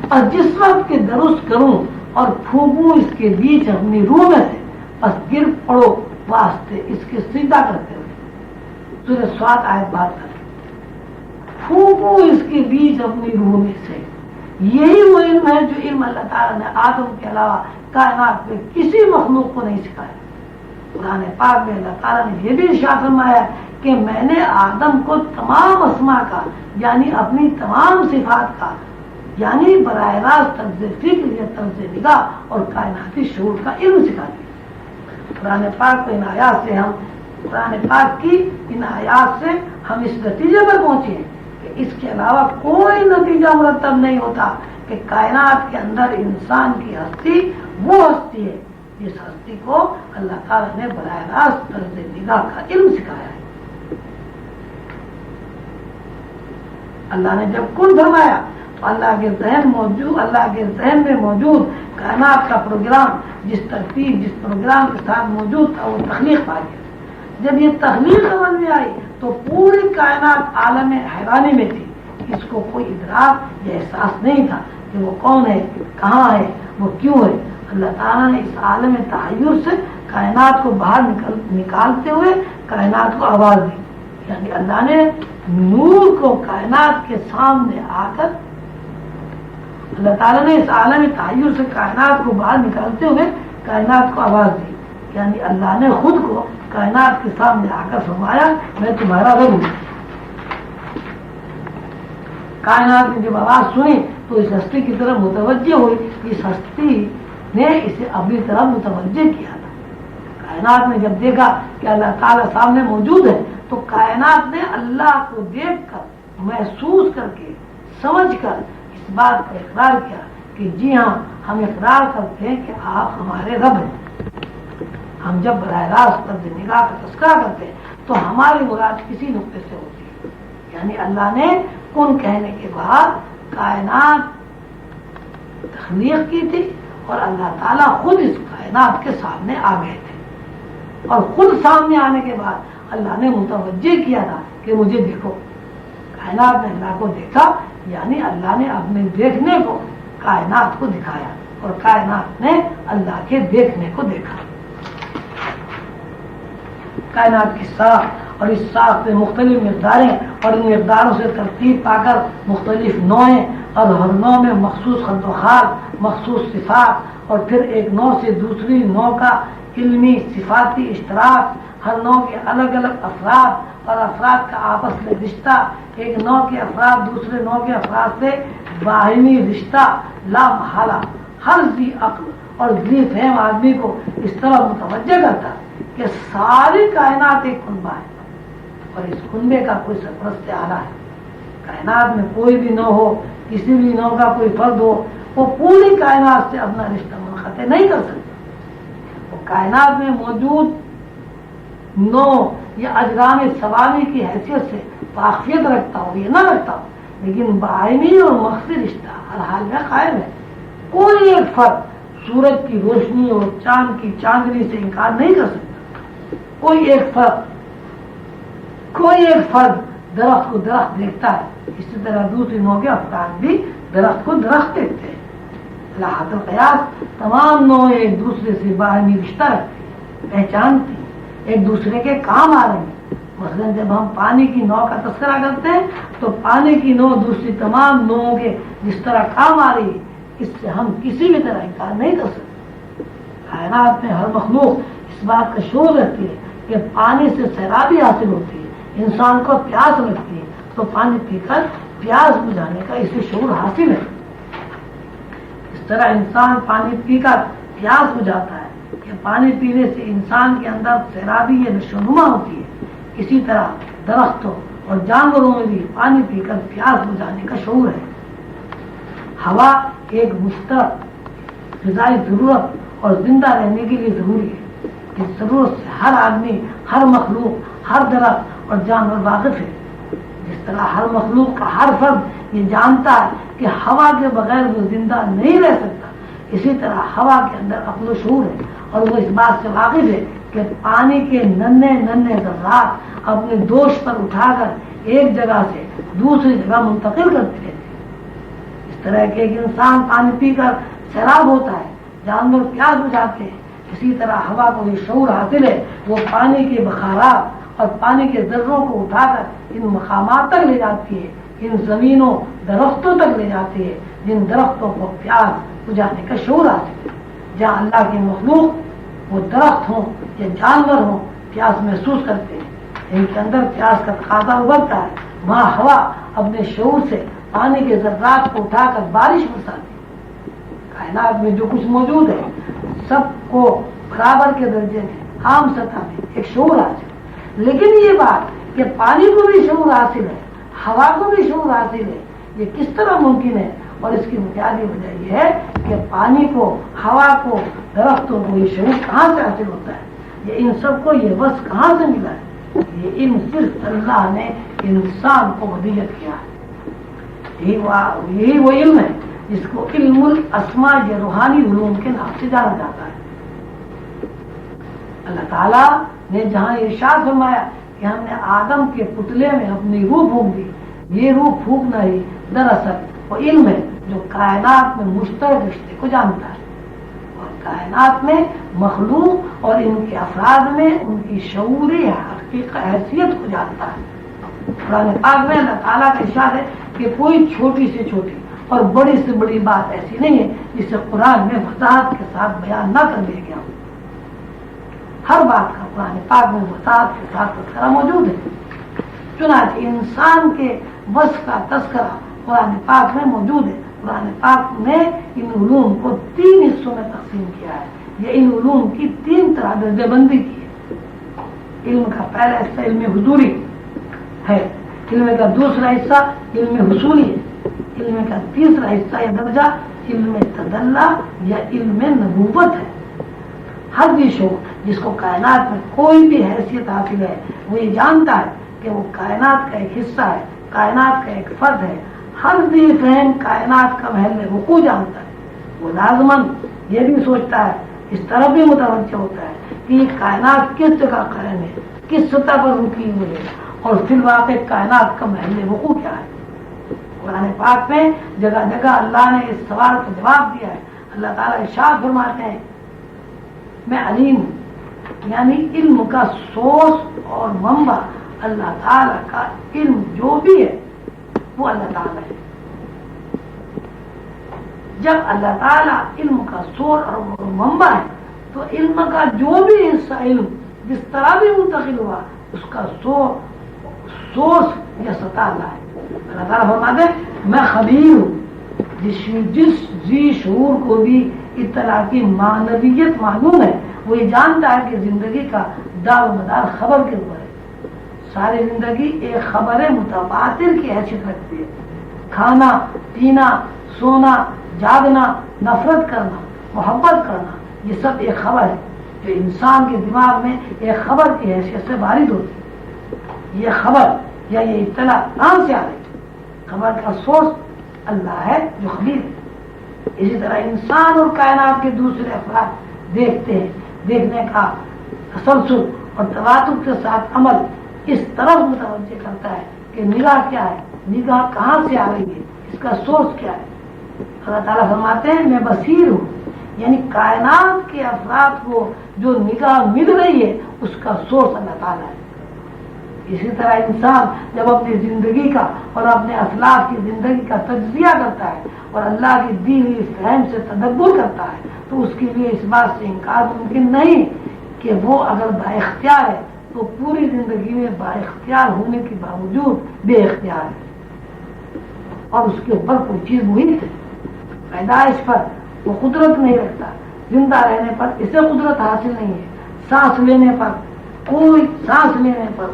اور جس وقت کے درست کروں اور پھونکوں اس کے بیچ اپنی روح میں سے، بس گر پڑو واسطے اس کے سجدہ کرتے ہوئے۔ سورہ صاد آیت 72۔ پھونکوں اس کے بیچ اپنی روح میں سے، یہی وہ علم ہے جو علم اللہ تعالیٰ نے آدم کے علاوہ کائنات میں کسی مخلوق کو نہیں سکھایا۔ قرآن پاک میں اللہ تعالیٰ نے یہ بھی ارشاد فرمایا کہ میں نے آدم کو تمام اسماء کا، یعنی اپنی تمام صفات کا، یعنی براہ راست طرز فکر یا طرز نگاہ اور کائناتی شعور کا علم سکھا دیا۔ قرآن پاک کو ان آیات سے ہم، قرآن پاک کی ان آیات سے ہم اس نتیجے پر پہنچے ہیں کہ اس کے علاوہ کوئی نتیجہ مرتب نہیں ہوتا کہ کائنات کے اندر انسان کی ہستی وہ ہستی ہے جس ہستی کو اللہ تعالیٰ نے براہ راست طرز نگاہ کا علم سکھایا ہے۔ اللہ نے جب کن فرمایا تو اللہ کے ذہن میں موجود کائنات کا پروگرام، جس ترتیب، جس پروگرام کے ساتھ موجود تھا، وہ تخلیق پا گیا۔ جب یہ تخلیق سمجھ میں آئی تو پوری کائنات عالم حیرانی میں تھی۔ اس کو کوئی ادراک یا احساس نہیں تھا کہ وہ کون ہے، کہاں ہے، وہ کیوں ہے۔ اللہ تعالیٰ نے اس عالم تحیر سے کائنات کو باہر نکالتے ہوئے کائنات کو آواز دی، یعنی اللہ نے نور کو کائنات کے سامنے آ کر، اللہ تعالیٰ نے اس عالم تحیر سے کائنات کو باہر نکالتے ہوئے کائنات کو آواز دی، یعنی اللہ نے خود کو کائنات کے سامنے آ کر فرمایا میں تمہارا رب ہوں۔ کائنات نے جب آواز سنی تو اس ہستی کی طرف متوجہ ہوئی، اس ہستی نے اسے اپنی طرف متوجہ کیا تھا۔ کائنات نے جب دیکھا کہ اللہ تعالیٰ سامنے موجود ہے تو کائنات نے اللہ کو دیکھ کر، محسوس کر کے، سمجھ کر اس بات کا اقرار کیا کہ جی ہاں، ہم اقرار کرتے ہیں کہ آپ ہمارے رب ہیں۔ ہم جب براہ راست طرز نگاہ کا تذکرہ کرتے ہیں تو ہماری مراد کسی نقطے سے ہوتی ہے، یعنی اللہ نے کن کہنے کے بعد کائنات تخلیق کی تھی اور اللہ تعالیٰ خود اس کائنات کے سامنے آ گئے تھے، اور خود سامنے آنے کے بعد اللہ نے متوجہ کیا تھا کہ مجھے دیکھو۔ کائنات نے اللہ کو دیکھا، یعنی اللہ نے اپنے دیکھنے کو کائنات کو دکھایا اور کائنات نے اللہ کے دیکھنے کو دیکھا۔ کائنات کی ساخت اور اس ساخت میں مختلف مقداریں اور ان مقداروں سے ترتیب پا کر مختلف نوعیں، اور ہر نوع میں مخصوص خد و خال، مخصوص صفات، اور پھر ایک نوع سے دوسری نوع کا علمی صفاتی اشتراک، ہر نوع کے الگ الگ افراد اور افراد کا آپس میں رشتہ، ایک نوع کے افراد دوسرے نوع کے افراد سے باہمی رشتہ، لا محالہ ہر ذی عقل اور ذی فہم آدمی کو اس طرح متوجہ کرتا کہ ساری کائنات ایک کنبہ ہے اور اس کنبے کا کوئی سرپرست اعلیٰ ہے۔ کائنات میں کوئی بھی نوع ہو، کسی بھی نوع کا کوئی فرد ہو، وہ پوری کائنات سے اپنا رشتہ حرکتیں نہیں کر سکتا. وہ کائنات میں موجود نو یا اجرام سوامی کی حیثیت سے واقفیت رکھتا ہو یہ نہ رکھتا ہو، لیکن باہمی اور مخفی رشتہ ہر حال میں قائم ہے. کوئی ایک فرد سورج کی روشنی اور چاند کی چاندنی سے انکار نہیں کر سکتا. کوئی ایک فرد درخت کو درخت دیکھتا ہے، اسی طرح دوسری نو کے افراد بھی درخت کو درخت دیکھتے ہیں. لاحت القیاس تمام نو ایک دوسرے سے باہمی رشتہ رکھتی ہیں، پہچانتی ہیں، ایک دوسرے کے کام آ رہے ہیں. مثلا جب ہم پانی کی نو کا تذکرہ کرتے ہیں تو پانی کی نو دوسری تمام نوؤں کے جس طرح کام آ رہی ہے، اس سے ہم کسی بھی طرح انکار نہیں کر سکتے. کائنات میں ہر مخلوق اس بات کا شعور رکھتی ہے کہ پانی سے سیرابی حاصل ہوتی ہے. انسان کو پیاس لگتی ہے تو پانی پی کر پیاس بجھانے کا اسے شعور حاصل ہے. اس طرح انسان پانی پی کر پیاس بجھاتا ہے کہ پانی پینے سے انسان کے اندر سیرابی یا نشوونما ہوتی ہے. اسی طرح درختوں اور جانوروں میں بھی پانی پی کر پیاس بجھانے کا شعور ہے. ہوا ایک مشترک غذائی ضرورت اور زندہ رہنے کے لیے ضروری ہے. اس ضرورت سے ہر آدمی، ہر مخلوق، ہر درخت اور جانور واقف ہے. جس طرح ہر مخلوق کا ہر فرد یہ جانتا ہے کہ ہوا کے بغیر وہ زندہ نہیں رہ سکتا، اسی طرح ہوا کے اندر عقل و شعور ہے اور وہ اس بات سے واقف ہے کہ پانی کے ننھے ننھے ذرات اپنے دوش پر اٹھا کر ایک جگہ سے دوسری جگہ منتقل کرتے رہتے ہیں. اس طرح کہ ایک انسان پانی پی کر سیراب ہوتا ہے، جانور پیاس بجھاتے ہیں، اسی طرح ہوا کو یہ شعور حاصل ہے، وہ پانی کے بخارات اور پانی کے ذروں کو اٹھا کر ان مقامات تک لے جاتی ہے، ان زمینوں درختوں تک لے جاتی ہے جن درختوں کو پیاس بجھانے کا شعور حاصل ہے. جہاں اللہ کے مخلوق وہ درخت ہوں یا جانور ہوں پیاس محسوس کرتے ہیں، ان کے اندر پیاس کا تقاضا ابھرتا ہے، وہاں ہوا اپنے شعور سے پانی کے ذرات کو اٹھا کر بارش برساتی ہے. کائنات میں جو کچھ موجود ہے سب کو برابر کے درجے میں عام سطح میں ایک شعور حاصل ہے. لیکن یہ بات کہ پانی کو بھی شعور حاصل ہے، ہوا کو بھی شعور حاصل ہے، یہ کس طرح ممکن ہے؟ اور اس کی بنیادی وجہ یہ ہے کہ پانی کو، ہوا کو، درختوں کو یہ شعور کہاں سے حاصل ہوتا ہے؟ یہ ان سب کو یہ وصف کہاں سے ملا ہے؟ یہ علم صرف اللہ نے انسان کو ہدیت کیا ہے. یہی وہ علم ہے جس کو علم الاسماء یا روحانی علوم کے نام سے جانا جاتا ہے. اللہ تعالیٰ نے جہاں ارشاد فرمایا کہ ہم نے آدم کے پتلے میں اپنی روح پھونک دی، یہ روح پھونکنا ہی دراصل وہ علم ہے جو کائنات میں مشترک رشتے کو جانتا ہے اور کائنات میں مخلوق اور ان کے افراد میں ان کی شعوری حیثیت کو جانتا ہے. قرآن پاک میں اللہ تعالیٰ کا ارشاد ہے کہ کوئی چھوٹی سے چھوٹی اور بڑی سے بڑی بات ایسی نہیں ہے جسے قرآن میں وضاحت کے ساتھ بیان نہ کر دیا گیا ہو. ہر بات کا قرآن پاک میں وضاحت کے ساتھ تذکرہ موجود ہے. چنانچہ انسان کے وصف کا تذکرہ قرآن پاک میں موجود ہے. قرآن پاک نے ان علوم کو 3 حصوں میں تقسیم کیا ہے. یہ ان علوم کی 3 طرح درجہ بندی کی ہے. علم کا پہلا حصہ علم حضوری ہے، علم کا دوسرا حصہ علم حصولی ہے، علم کا تیسرا حصہ یا درجہ علم تدلی یا علم نبوت ہے. ہر بھی شخص جس کو کائنات میں کوئی بھی حیثیت حاصل ہے وہ یہ جانتا ہے کہ وہ کائنات کا ایک حصہ ہے، کائنات کا ایک فرد ہے. ہر ذی فہم کائنات کا محل وقوع جانتا ہے. وہ لازماً یہ بھی سوچتا ہے، اس طرح بھی متوجہ ہوتا ہے کہ یہ کائنات کس جگہ قائم ہے، کس سطح پر رکی ہوئی ہے اور فی الواقع کائنات کا محل وقوع کیا ہے. قرآن پاک میں جگہ جگہ اللہ نے اس سوال کا جواب دیا ہے. اللہ تعالیٰ ارشاد فرماتے ہیں میں علیم ہوں، یعنی علم کا سورس اور منبع اللہ تعالیٰ کا علم جو بھی ہے وہ اللہ تعالیٰ ہے. جب اللہ تعالیٰ علم کا سورس اور منبع ہے تو علم کا جو بھی حصہ علم جس طرح بھی منتقل ہوا اس کا سورس یا سطح اللہ ہے. اللہ تعالیٰ فرماتے ہیں میں خبیر ہوں. جس ذی شعور کو بھی اطلاع کی معنویت معلوم ہے وہ یہ جانتا ہے کہ زندگی کا دار و مدار خبر کے اوپر ہے. ساری زندگی ایک خبر متواتر کی حیثیت رکھتی ہے. کھانا، پینا، سونا، جاگنا، نفرت کرنا، محبت کرنا، یہ سب ایک خبر ہے جو انسان کے دماغ میں ایک خبر کی حیثیت سے وارد ہوتی ہے۔ یہ خبر یا یہ اطلاع کہاں سے آ رہی ہے؟ خبر کا سورس اللہ ہے جو خبیر ہے۔ اسی طرح انسان اور کائنات کے دوسرے افراد دیکھتے ہیں، دیکھنے کا تسلسل اور تواتر کے ساتھ عمل اس طرف متوجہ کرتا ہے کہ نگاہ کیا ہے، نگاہ کہاں سے آ رہی ہے، اس کا سورس کیا ہے۔ اللہ تعالیٰ فرماتے ہیں میں بصیر ہوں، یعنی کائنات کے افراد کو جو نگاہ مل رہی ہے اس کا سورس اللہ تعالیٰ ہے۔ اسی طرح انسان جب اپنی زندگی کا اور اپنے اسلاف کی زندگی کا تجزیہ کرتا ہے اور اللہ کی دی ہوئی فہم سے تدبر کرتا ہے تو اس کے لیے اس بات سے انکار ممکن نہیں کہ وہ اگر با اختیار ہے تو پوری زندگی میں با اختیار ہونے کے باوجود بے اختیار ہے اور اس کے اوپر کوئی چیز محیط ہے۔ پیدائش پر وہ قدرت نہیں رکھتا، زندہ رہنے پر اسے قدرت حاصل نہیں ہے، سانس لینے پر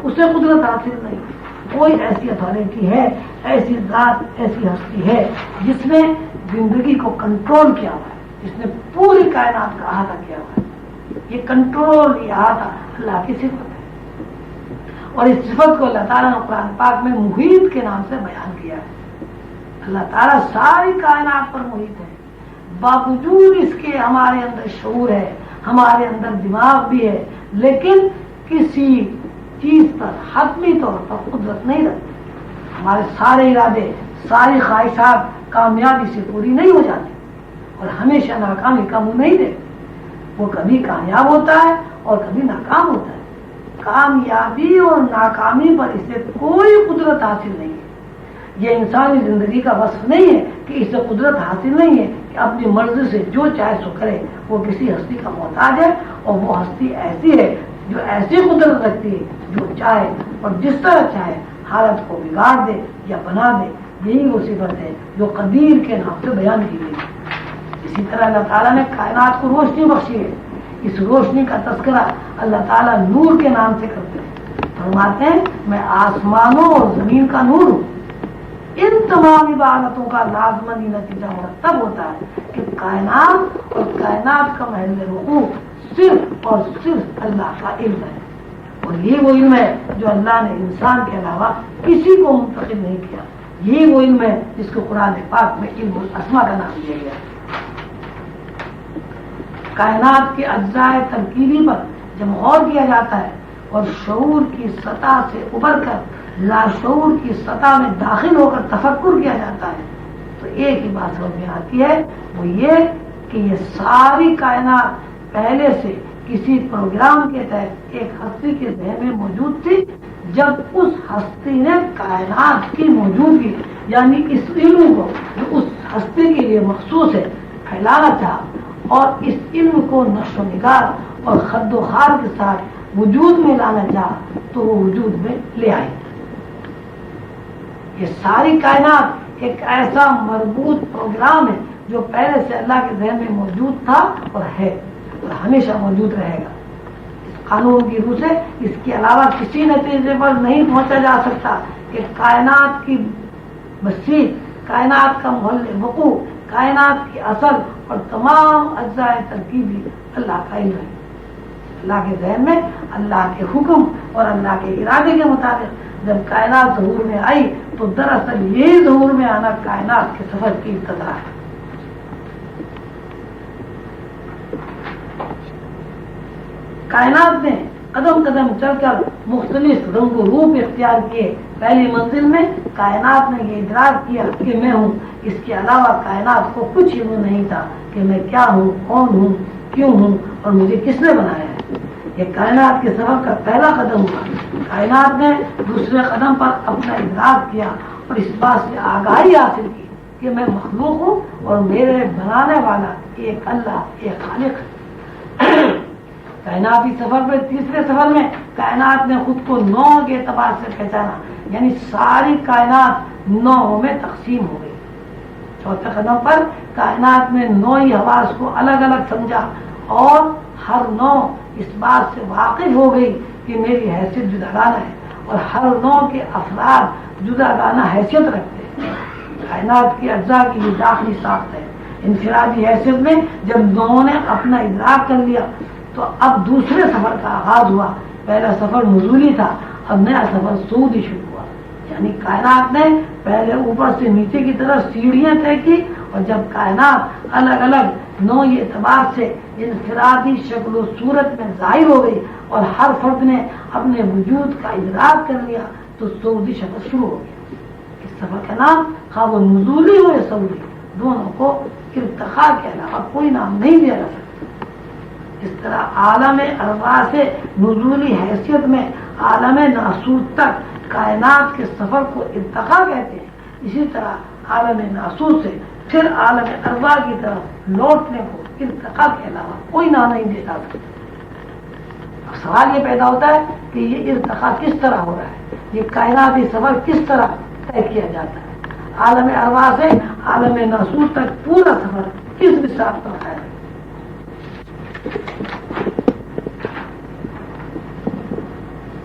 اسے قدرت حاصل نہیں ہے۔ کوئی ایسی اتھارٹی ہے، ایسی ذات، ایسی ہستی ہے جس نے زندگی کو کنٹرول کیا ہوا ہے، جس نے پوری کائنات کا احاطہ کیا ہوا ہے۔ یہ کنٹرول، یہ احاطہ اللہ کی صفت ہے اور اس صفت کو اللہ تعالیٰ نے قرآن پاک میں محیط کے نام سے بیان کیا ہے۔ اللہ تعالیٰ ساری کائنات پر محیط ہے، باوجود اس کے ہمارے اندر شعور ہے، ہمارے اندر دماغ بھی ہے، لیکن کسی چیز پر حتمی طور پر قدرت نہیں رکھتے۔ ہمارے سارے ارادے، ساری خواہشات کامیابی سے پوری نہیں ہو جاتی اور ہمیشہ ناکامی کا منہ نہیں دیتے۔ وہ کبھی کامیاب ہوتا ہے اور کبھی ناکام ہوتا ہے۔ کامیابی اور ناکامی پر اسے کوئی قدرت حاصل نہیں ہے۔ یہ انسانی زندگی کا وصف نہیں ہے کہ اسے قدرت حاصل نہیں ہے کہ اپنی مرضی سے جو چاہے سو کرے۔ وہ کسی ہستی کا محتاج ہے اور وہ ہستی ایسی ہے جو ایسی قدرت رکھتی ہے جو چاہے اور جس طرح چاہے حالت کو بگاڑ دے یا بنا دے۔ یہی وہ صفت ہے جو قدیر کے نام سے بیان کی گئی ہے۔ اسی طرح اللہ تعالیٰ نے کائنات کو روشنی بخشی ہے۔ اس روشنی کا تذکرہ اللہ تعالیٰ نور کے نام سے کرتے ہیں، فرماتے ہیں میں آسمانوں اور زمین کا نور ہوں۔ ان تمام عبارتوں کا لازمانی نتیجہ مرتب ہوتا ہے کہ کائنات اور کائنات کا محل رکوع صرف اور صرف اللہ کا علم ہے اور یہ وہ علم ہے جو اللہ نے انسان کے علاوہ کسی کو منتخب نہیں کیا۔ یہ وہ علم ہے جس کو قرآن پاک میں علم الاسماء کا نام دیا گیا۔ کائنات کے اجزاء ترکیبی پر جب غور کیا جاتا ہے اور شعور کی سطح سے ابھر کر لاشعور کی سطح میں داخل ہو کر تفکر کیا جاتا ہے تو ایک ہی بات سمجھ میں آتی ہے، وہ یہ کہ یہ ساری کائنات پہلے سے کسی پروگرام کے تحت ایک ہستی کے ذہن میں موجود تھی۔ جب اس ہستی نے کائنات کی موجودگی یعنی اس علم کو جو اس ہستی کے لیے مخصوص ہے پھیلانا چاہا اور اس علم کو نشر و نگار اور خد و خال کے ساتھ وجود میں لانا چاہا تو وہ وجود میں لے آئی۔ یہ ساری کائنات ایک ایسا مربوط پروگرام ہے جو پہلے سے اللہ کے ذہن میں موجود تھا اور ہے اور ہمیشہ موجود رہے گا۔ اس قانون کی روح سے اس کے علاوہ کسی نتیجے پر نہیں پہنچا جا سکتا کہ کائنات کی مسیح، کائنات کا محل وقوع، کائنات کی اصل اور تمام اجزاء ترکیبی اللہ کا علم ہے۔ اللہ کے ذہن میں اللہ کے حکم اور اللہ کے ارادے کے مطابق جب کائنات ظہور میں آئی تو دراصل یہ ظہور میں آنا کائنات کے سفر کی ابتدا ہے۔ کائنات نے قدم قدم چل کر مختلف رنگ و روپ اختیار کیے۔ پہلی منزل میں کائنات نے یہ ادراک کیا کہ میں ہوں، اس کے علاوہ کائنات کو کچھ علم نہیں تھا کہ میں کیا ہوں، کون ہوں، کیوں ہوں اور مجھے کس نے بنایا ہے۔ یہ کائنات کے سفر کا پہلا قدم ہوا۔ کائنات نے دوسرے قدم پر اپنا ادراک کیا اور اس بات سے آگاہی حاصل کی کہ میں مخلوق ہوں اور میرے بنانے والا ایک اللہ، ایک خالق ہے۔ کائناتی سفر میں تیسرے سفر میں کائنات نے خود کو نوع کے اعتبار سے پہچانا، یعنی ساری کائنات نوعوں میں تقسیم ہو گئی۔ چوتھے قدم پر کائنات نے نوعی حواس کو الگ الگ سمجھا اور ہر نوع اس بات سے واقف ہو گئی کہ میری حیثیت جداگانہ ہے اور ہر نوع کے افراد جداگانہ حیثیت رکھتے ہیں۔ کائنات کے اجزاء کی یہ داخلی ساخت ہے انفرادی حیثیت میں جب دونوں نے اپنا ادراک کر لیا تو اب دوسرے سفر کا آغاز ہوا. پہلا سفر نزولی تھا، اب نیا سفر صعودی شروع ہوا. یعنی کائنات نے پہلے اوپر سے نیچے کی طرف سیڑھیاں طے کی، اور جب کائنات الگ الگ نوعی اعتبار سے انفرادی شکل و صورت میں ظاہر ہو گئی اور ہر فرد نے اپنے وجود کا ادراک کر لیا تو صعودی سفر شروع ہو گیا. اس سفر کا نام خواہ وہ نزولی ہو یا صعودی، دونوں کو ارتقاء کے علاوہ کوئی نام نہیں دیا جا سکتا. اس طرح عالم ارواح سے نزولی حیثیت میں عالم ناسوت تک کائنات کے سفر کو ارتقاء کہتے ہیں، اسی طرح عالم ناسوت سے پھر عالم ارواح کی طرف لوٹنے کو ارتقاء کے علاوہ کوئی نام نہیں دیا جا سکتا. اب سوال یہ پیدا ہوتا ہے کہ یہ ارتقاء کس طرح ہو رہا ہے، یہ کائناتی سفر کس طرح طے کیا جاتا ہے. عالم ارواح سے عالم ناسوت تک پورا سفر کس بساط پر ہے.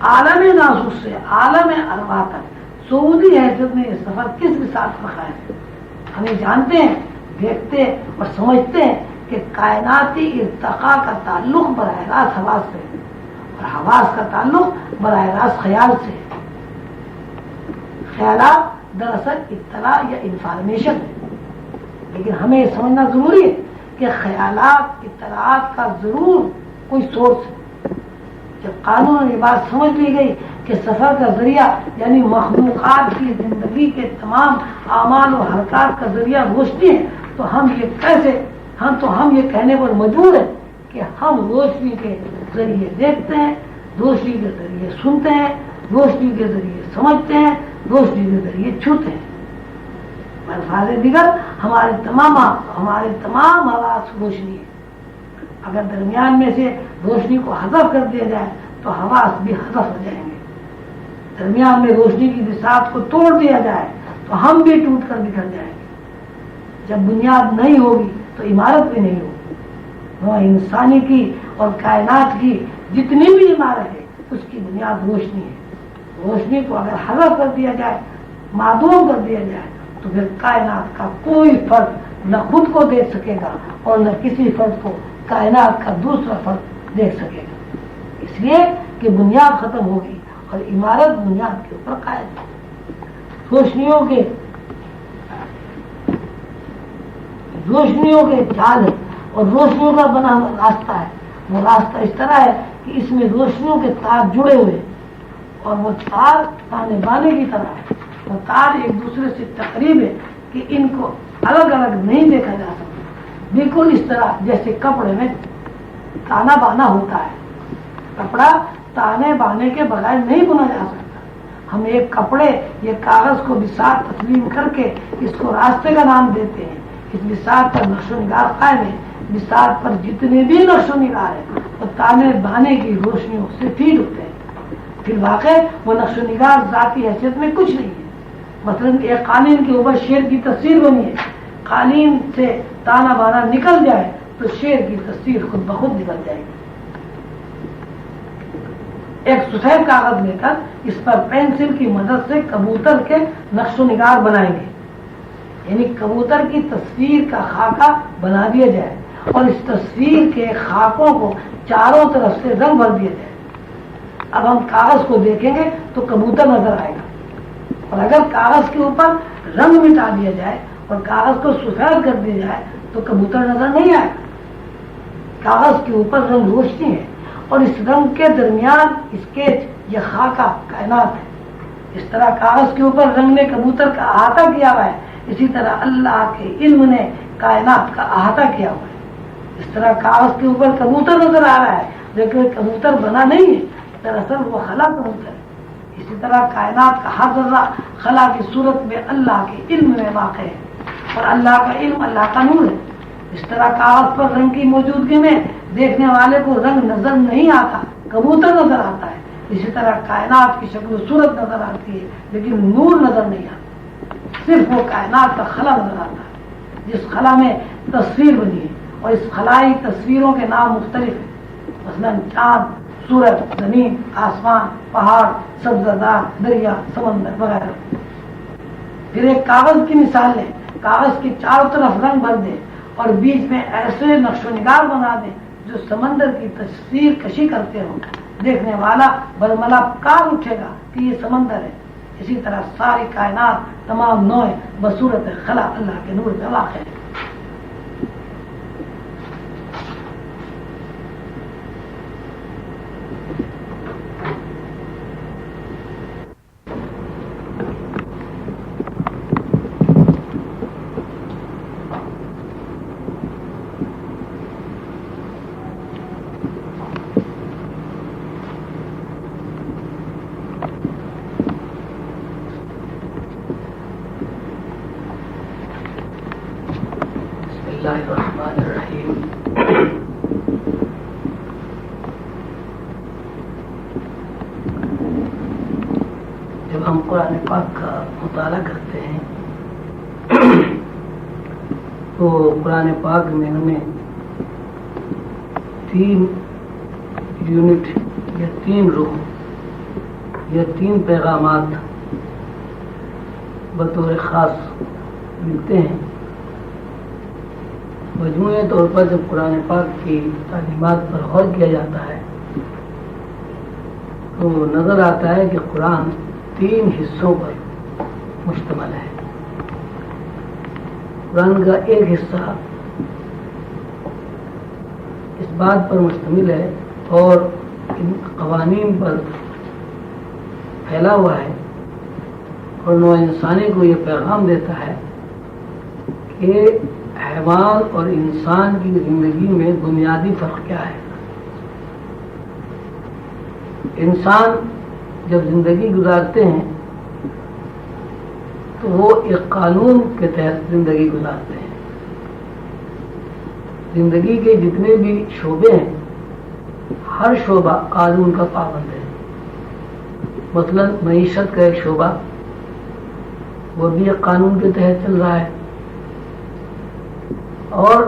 عالم ناسوت سے عالم ارواح تک صعودی حیثیت میں یہ سفر کس بساط پر ہے. ہمیں جانتے ہیں، دیکھتے اور سمجھتے ہیں کہ کائناتی ارتقاء کا تعلق براہ راست حواس سے اور حواس کا تعلق براہ راست خیال سے. خیالات دراصل اطلاع یا انفارمیشن ہے، لیکن ہمیں یہ سمجھنا ضروری ہے کہ خیالات اطلاعات کا ضرور کوئی سورس ہے. جب قانون یہ بات سمجھ لی گئی کہ سفر کا ذریعہ یعنی مخلوقات کی زندگی کے تمام اعمال و حرکات کا ذریعہ روشنی ہے، تو ہم یہ کہنے پر مجبور ہیں کہ ہم روشنی کے ذریعے دیکھتے ہیں، روشنی کے ذریعے سنتے ہیں، روشنی کے ذریعے سمجھتے ہیں، روشنی کے ذریعے چھوتے ہیں. الفاظ دیگر ہمارے تمام حواس روشنی ہے. اگر درمیان میں سے روشنی کو حذف کر دیا جائے تو حواس بھی حذف ہو جائیں گے. درمیان میں روشنی کی بساط کو توڑ دیا جائے تو ہم بھی ٹوٹ کر بکھر جائیں گے. جب بنیاد نہیں ہوگی تو عمارت بھی نہیں ہوگی. وہ انسانی کی اور کائنات کی جتنی بھی عمارت ہے اس کی بنیاد روشنی ہے. روشنی کو اگر حذف کر دیا جائے، معدوم کر دیا جائے، تو پھر کائنات کا کوئی فرد نہ خود کو دیکھ سکے گا اور نہ کسی فرد کو کائنات کا دوسرا فرد دیکھ سکے گا. اس لیے کہ بنیاد ختم ہوگی اور عمارت بنیاد کے اوپر قائم ہے. روشنیوں کے جال ہے اور روشنیوں کا بنا ہوا راستہ ہے. وہ راستہ اس طرح ہے کہ اس میں روشنیوں کے تار جڑے ہوئے اور وہ تار تانے بانے کی طرح ہے. وہ تار ایک دوسرے سے تقریب ہے کہ ان کو الگ الگ نہیں دیکھا جا سکتا. بالکل اس طرح جیسے کپڑے میں تانا بانا ہوتا ہے. کپڑا تانے بانے کے بغیر نہیں بنا جا سکتا. ہم ایک کپڑے یا کاغذ کو بساط تسلیم کر کے اس کو راستے کا نام دیتے ہیں. اس بساط پر نقش و نگار قائم ہے. بساط پر جتنے بھی نقش و نگار ہیں وہ تانے بانے کی روشنیوں سے فیڈ ہوتے ہیں. پھر واقع وہ نقش و نگار ذاتی حیثیت میں کچھ نہیں ہے. مثلا ایک قالین کے اوپر شیر کی تصویر بنی ہے. قالین سے تانا بانا نکل جائے تو شیر کی تصویر خود بخود نکل جائے گی. ایک سفید کاغذ لے کر اس پر پینسل کی مدد سے کبوتر کے نقش و نگار بنائیں گے، یعنی کبوتر کی تصویر کا خاکہ بنا دیا جائے اور اس تصویر کے خاکوں کو چاروں طرف سے رنگ بھر دیا جائے. اب ہم کاغذ کو دیکھیں گے تو کبوتر نظر آئے گا، اور اگر کاغذ کے اوپر رنگ مٹا دیا جائے اور کاغذ کو سفید کر دیا جائے تو کبوتر نظر نہیں آئے گا. کاغذ کے اوپر رنگ روشنی ہے اور اس رنگ کے درمیان اسکیچ یا خاکہ کائنات ہے. اس طرح کاغذ کے اوپر رنگ نے کبوتر کا احاطہ کیا ہوا ہے، اسی طرح اللہ کے علم نے کائنات کا احاطہ کیا ہوا ہے. اس طرح کاغذ کے اوپر کبوتر نظر آ رہا ہے لیکن کبوتر بنا نہیں ہے، دراصل وہ خلا کبوتر ہے. اسی طرح کائنات کا ہر ذرہ خلا کی صورت میں اللہ کے علم میں واقع ہے اور اللہ کا علم اللہ کا نور ہے. اس طرح کاغذ پر رنگ کی موجودگی میں دیکھنے والے کو رنگ نظر نہیں آتا، کبوتر نظر آتا ہے. اسی طرح کائنات کی شکل و صورت نظر آتی ہے لیکن نور نظر نہیں آتا. صرف وہ کائنات کا خلا نظر آتا ہے جس خلا میں تصویر بنی ہے، اور اس خلائی تصویروں کے نام مختلف ہیں، مثلا چاند، سورج، زمین، آسمان، پہاڑ، سبزہ دریا، سمندر وغیرہ. پھر ایک کاغذ کی مثال لیں. کاغذ کے چاروں طرف رنگ بھر دیں اور بیچ میں ایسے نقش و نگار بنا دیں جو سمندر کی تصویر کشی کرتے ہو، دیکھنے والا برملا کار اٹھے گا کہ یہ سمندر ہے۔ اسی طرح ساری کائنات تمام نوع بصورت خلا اللہ کے نور پہ واقع ہے۔ بسم اللہ الرحمن الرحیم۔ جب ہم قرآن پاک کا مطالعہ کرتے ہیں تو قرآن پاک میں ہمیں 3 یونٹ یا 3 رخ یا 3 پیغامات بطور خاص ملتے ہیں۔ مجموعی طور پر جب قرآن پاک کی تعلیمات پر غور کیا جاتا ہے تو نظر آتا ہے کہ قرآن 3 حصوں پر مشتمل ہے۔ قرآن کا ایک حصہ اس بات پر مشتمل ہے اور ان قوانین پر پھیلا ہوا ہے اور نوع انسانی کو یہ پیغام دیتا ہے کہ حیوان اور انسان کی زندگی میں بنیادی فرق کیا ہے۔ انسان جب زندگی گزارتے ہیں تو وہ ایک قانون کے تحت زندگی گزارتے ہیں۔ زندگی کے جتنے بھی شعبے ہیں ہر شعبہ قانون کا پابند ہے۔ مثلا معیشت کا ایک شعبہ وہ بھی ایک قانون کے تحت چل رہا ہے، اور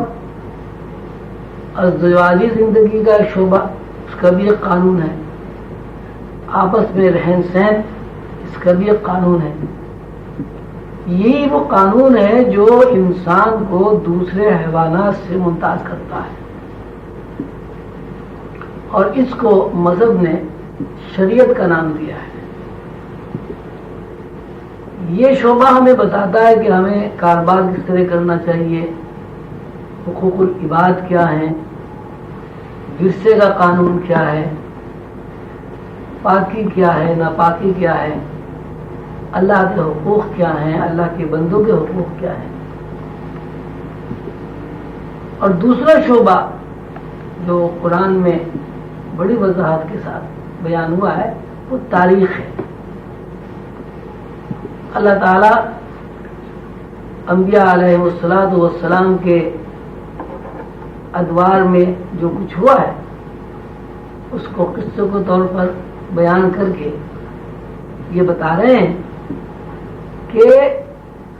ازدواجی زندگی کا ایک شعبہ اس کا بھی ایک قانون ہے، آپس میں رہن سہن اس کا بھی ایک قانون ہے۔ یہی وہ قانون ہے جو انسان کو دوسرے حیوانات سے ممتاز کرتا ہے، اور اس کو مذہب نے شریعت کا نام دیا ہے۔ یہ شعبہ ہمیں بتاتا ہے کہ ہمیں کاروبار کس طرح کرنا چاہیے، حقوق العباد کیا ہیں، ورثے کا قانون کیا ہے، پاکی کیا ہے، ناپاکی کیا ہے، اللہ کے حقوق کیا ہیں، اللہ کے بندوں کے حقوق کیا ہیں۔ اور دوسرا شعبہ جو قرآن میں بڑی وضاحت کے ساتھ بیان ہوا ہے وہ تاریخ ہے۔ اللہ تعالیٰ انبیاء علیہ الصلاۃ والسلام کے ادوار میں جو کچھ ہوا ہے اس کو قصے کے طور پر بیان کر کے یہ بتا رہے ہیں کہ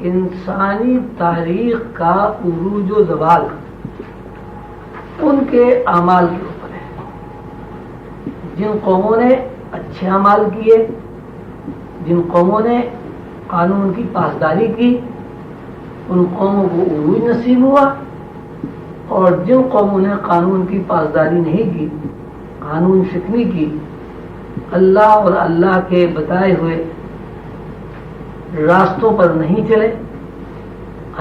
انسانی تاریخ کا عروج و زوال ان کے اعمال کے اوپر ہے۔ جن قوموں نے اچھے اعمال کیے، جن قوموں نے قانون کی پاسداری کی، ان قوموں کو عروج نصیب ہوا، اور جن قوموں نے قانون کی پاسداری نہیں کی، قانون شکنی کی، اللہ اور اللہ کے بتائے ہوئے راستوں پر نہیں چلے،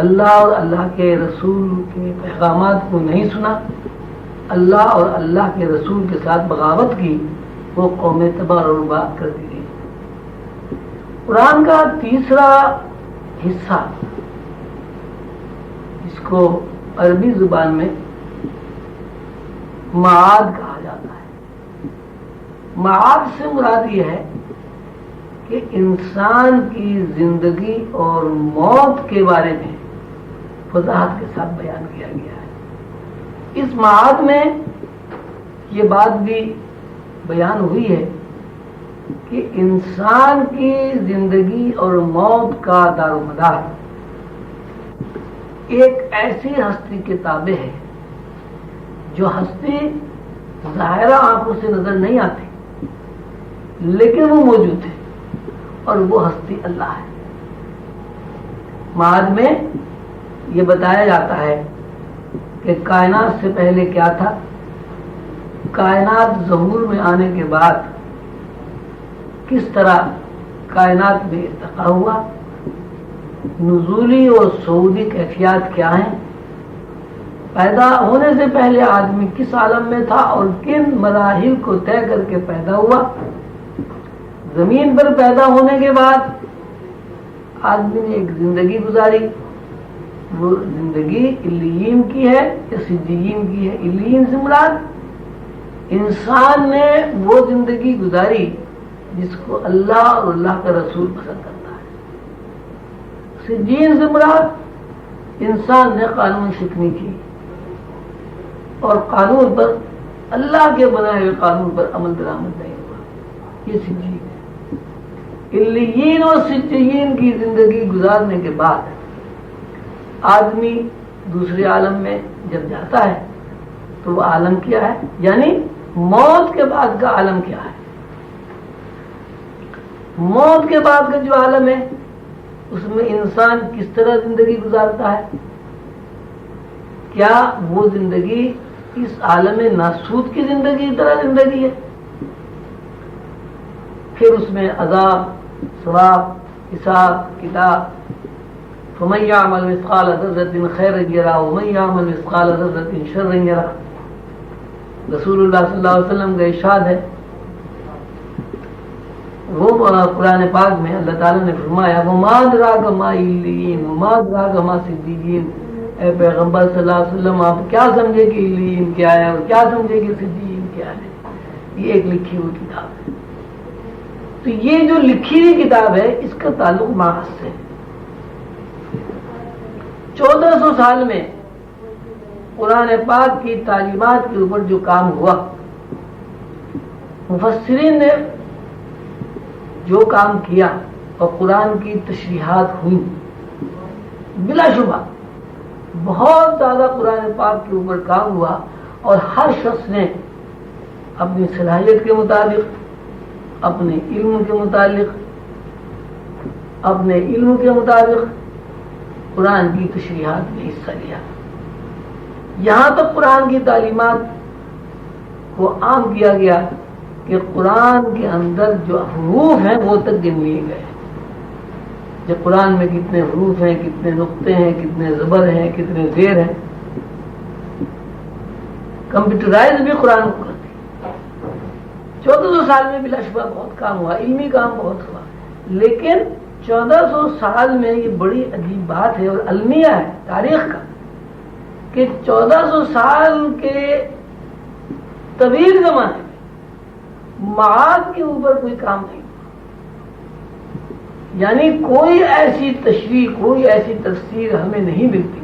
اللہ اور اللہ کے رسول کے پیغامات کو نہیں سنا، اللہ اور اللہ کے رسول کے ساتھ بغاوت کی، وہ قومیں تباہ و برباد کر دی گئی۔ قرآن کا تیسرا حصہ جس کو عربی زبان میں معاد کہا جاتا ہے، معاد سے مراد یہ ہے کہ انسان کی زندگی اور موت کے بارے میں وضاحت کے ساتھ بیان کیا گیا ہے۔ اس معاد میں یہ بات بھی بیان ہوئی ہے کہ انسان کی زندگی اور موت کا دار و مدار ایک ایسی ہستی کے تابع ہے جو ہستی ظاہرہ آنکھوں سے نظر نہیں آتی لیکن وہ موجود ہے، اور وہ ہستی اللہ ہے۔ معاد میں یہ بتایا جاتا ہے کہ کائنات سے پہلے کیا تھا، کائنات ظہور میں آنے کے بعد کس طرح کائنات میں ارتقا ہوا، نزولی اور صعودی کیفیات کیا ہیں، پیدا ہونے سے پہلے آدمی کس عالم میں تھا اور کن مراحل کو طے کر کے پیدا ہوا، زمین پر پیدا ہونے کے بعد آدمی نے ایک زندگی گزاری، وہ زندگی علیین کی ہے یا سجین کی ہے؟ علیین سے مراد انسان نے وہ زندگی گزاری جس کو اللہ اور اللہ کا رسول پسند کرتا ہے، سجین سے مراد انسان نے قانون شکنی کی اور قانون پر، اللہ کے بنائے ہوئے قانون پر عمل درآمد نہیں ہوا، یہ سجین ہے۔ علیین اور سجین کی زندگی گزارنے کے بعد آدمی دوسرے عالم میں جب جاتا ہے تو وہ عالم کیا ہے، یعنی موت کے بعد کا عالم کیا ہے؟ موت کے بعد کا جو عالم ہے اس میں انسان کس طرح زندگی گزارتا ہے؟ کیا وہ زندگی اس عالم ناسوت کی زندگی کی طرح زندگی ہے؟ پھر اس میں عذاب، ثواب، حساب کتاب، فمن يعمل مثقال ذرة خيرا يره ومن يعمل مثقال ذرة شرا يره۔ رسول اللہ صلی اللہ علیہ وسلم کا ارشاد ہے، وہ قرآن پاک میں اللہ تعالیٰ نے فرمایا وما أدراك ما علیین وما أدراك ما سجین، اے پیغمبر صلی اللہ علیہ وسلم آپ کیا سمجھے کہ علیین کیا ہے اور کیا سمجھے کہ سجین کیا ہے؟ یہ ایک لکھی ہوئی کتاب ہے۔ تو یہ جو لکھی ہوئی کتاب ہے اس کا تعلق ماحول سے 1400 سال میں قرآن پاک کی تعلیمات کے اوپر جو کام ہوا، مفسرین نے جو کام کیا اور قرآن کی تشریحات ہوئی، بلا شبہ بہت زیادہ قرآن پاک کے اوپر کام ہوا اور ہر شخص نے اپنی صلاحیت کے مطابق، اپنے علم کے مطابق قرآن کی تشریحات میں حصہ لیا، یہاں تک قرآن کی تعلیمات کو عام کیا گیا کہ قرآن کے اندر جو حروف ہیں وہ تک گن لیے گئے، جو قرآن میں کتنے حروف ہیں، کتنے نقطے ہیں، کتنے زبر ہیں، کتنے زیر ہیں، کمپیوٹرائز بھی قرآن کو کرتی۔ 1400 سال میں بلا شبہ بہت کام ہوا، علمی کام بہت ہوا، لیکن 1400 سال میں یہ بڑی عجیب بات ہے اور المیہ ہے تاریخ کا کہ 1400 سال کے طویل زمانے میں معاد کے اوپر کوئی کام نہیں ہوا، یعنی کوئی ایسی تشریح، کوئی ایسی تفسیر ہمیں نہیں ملتی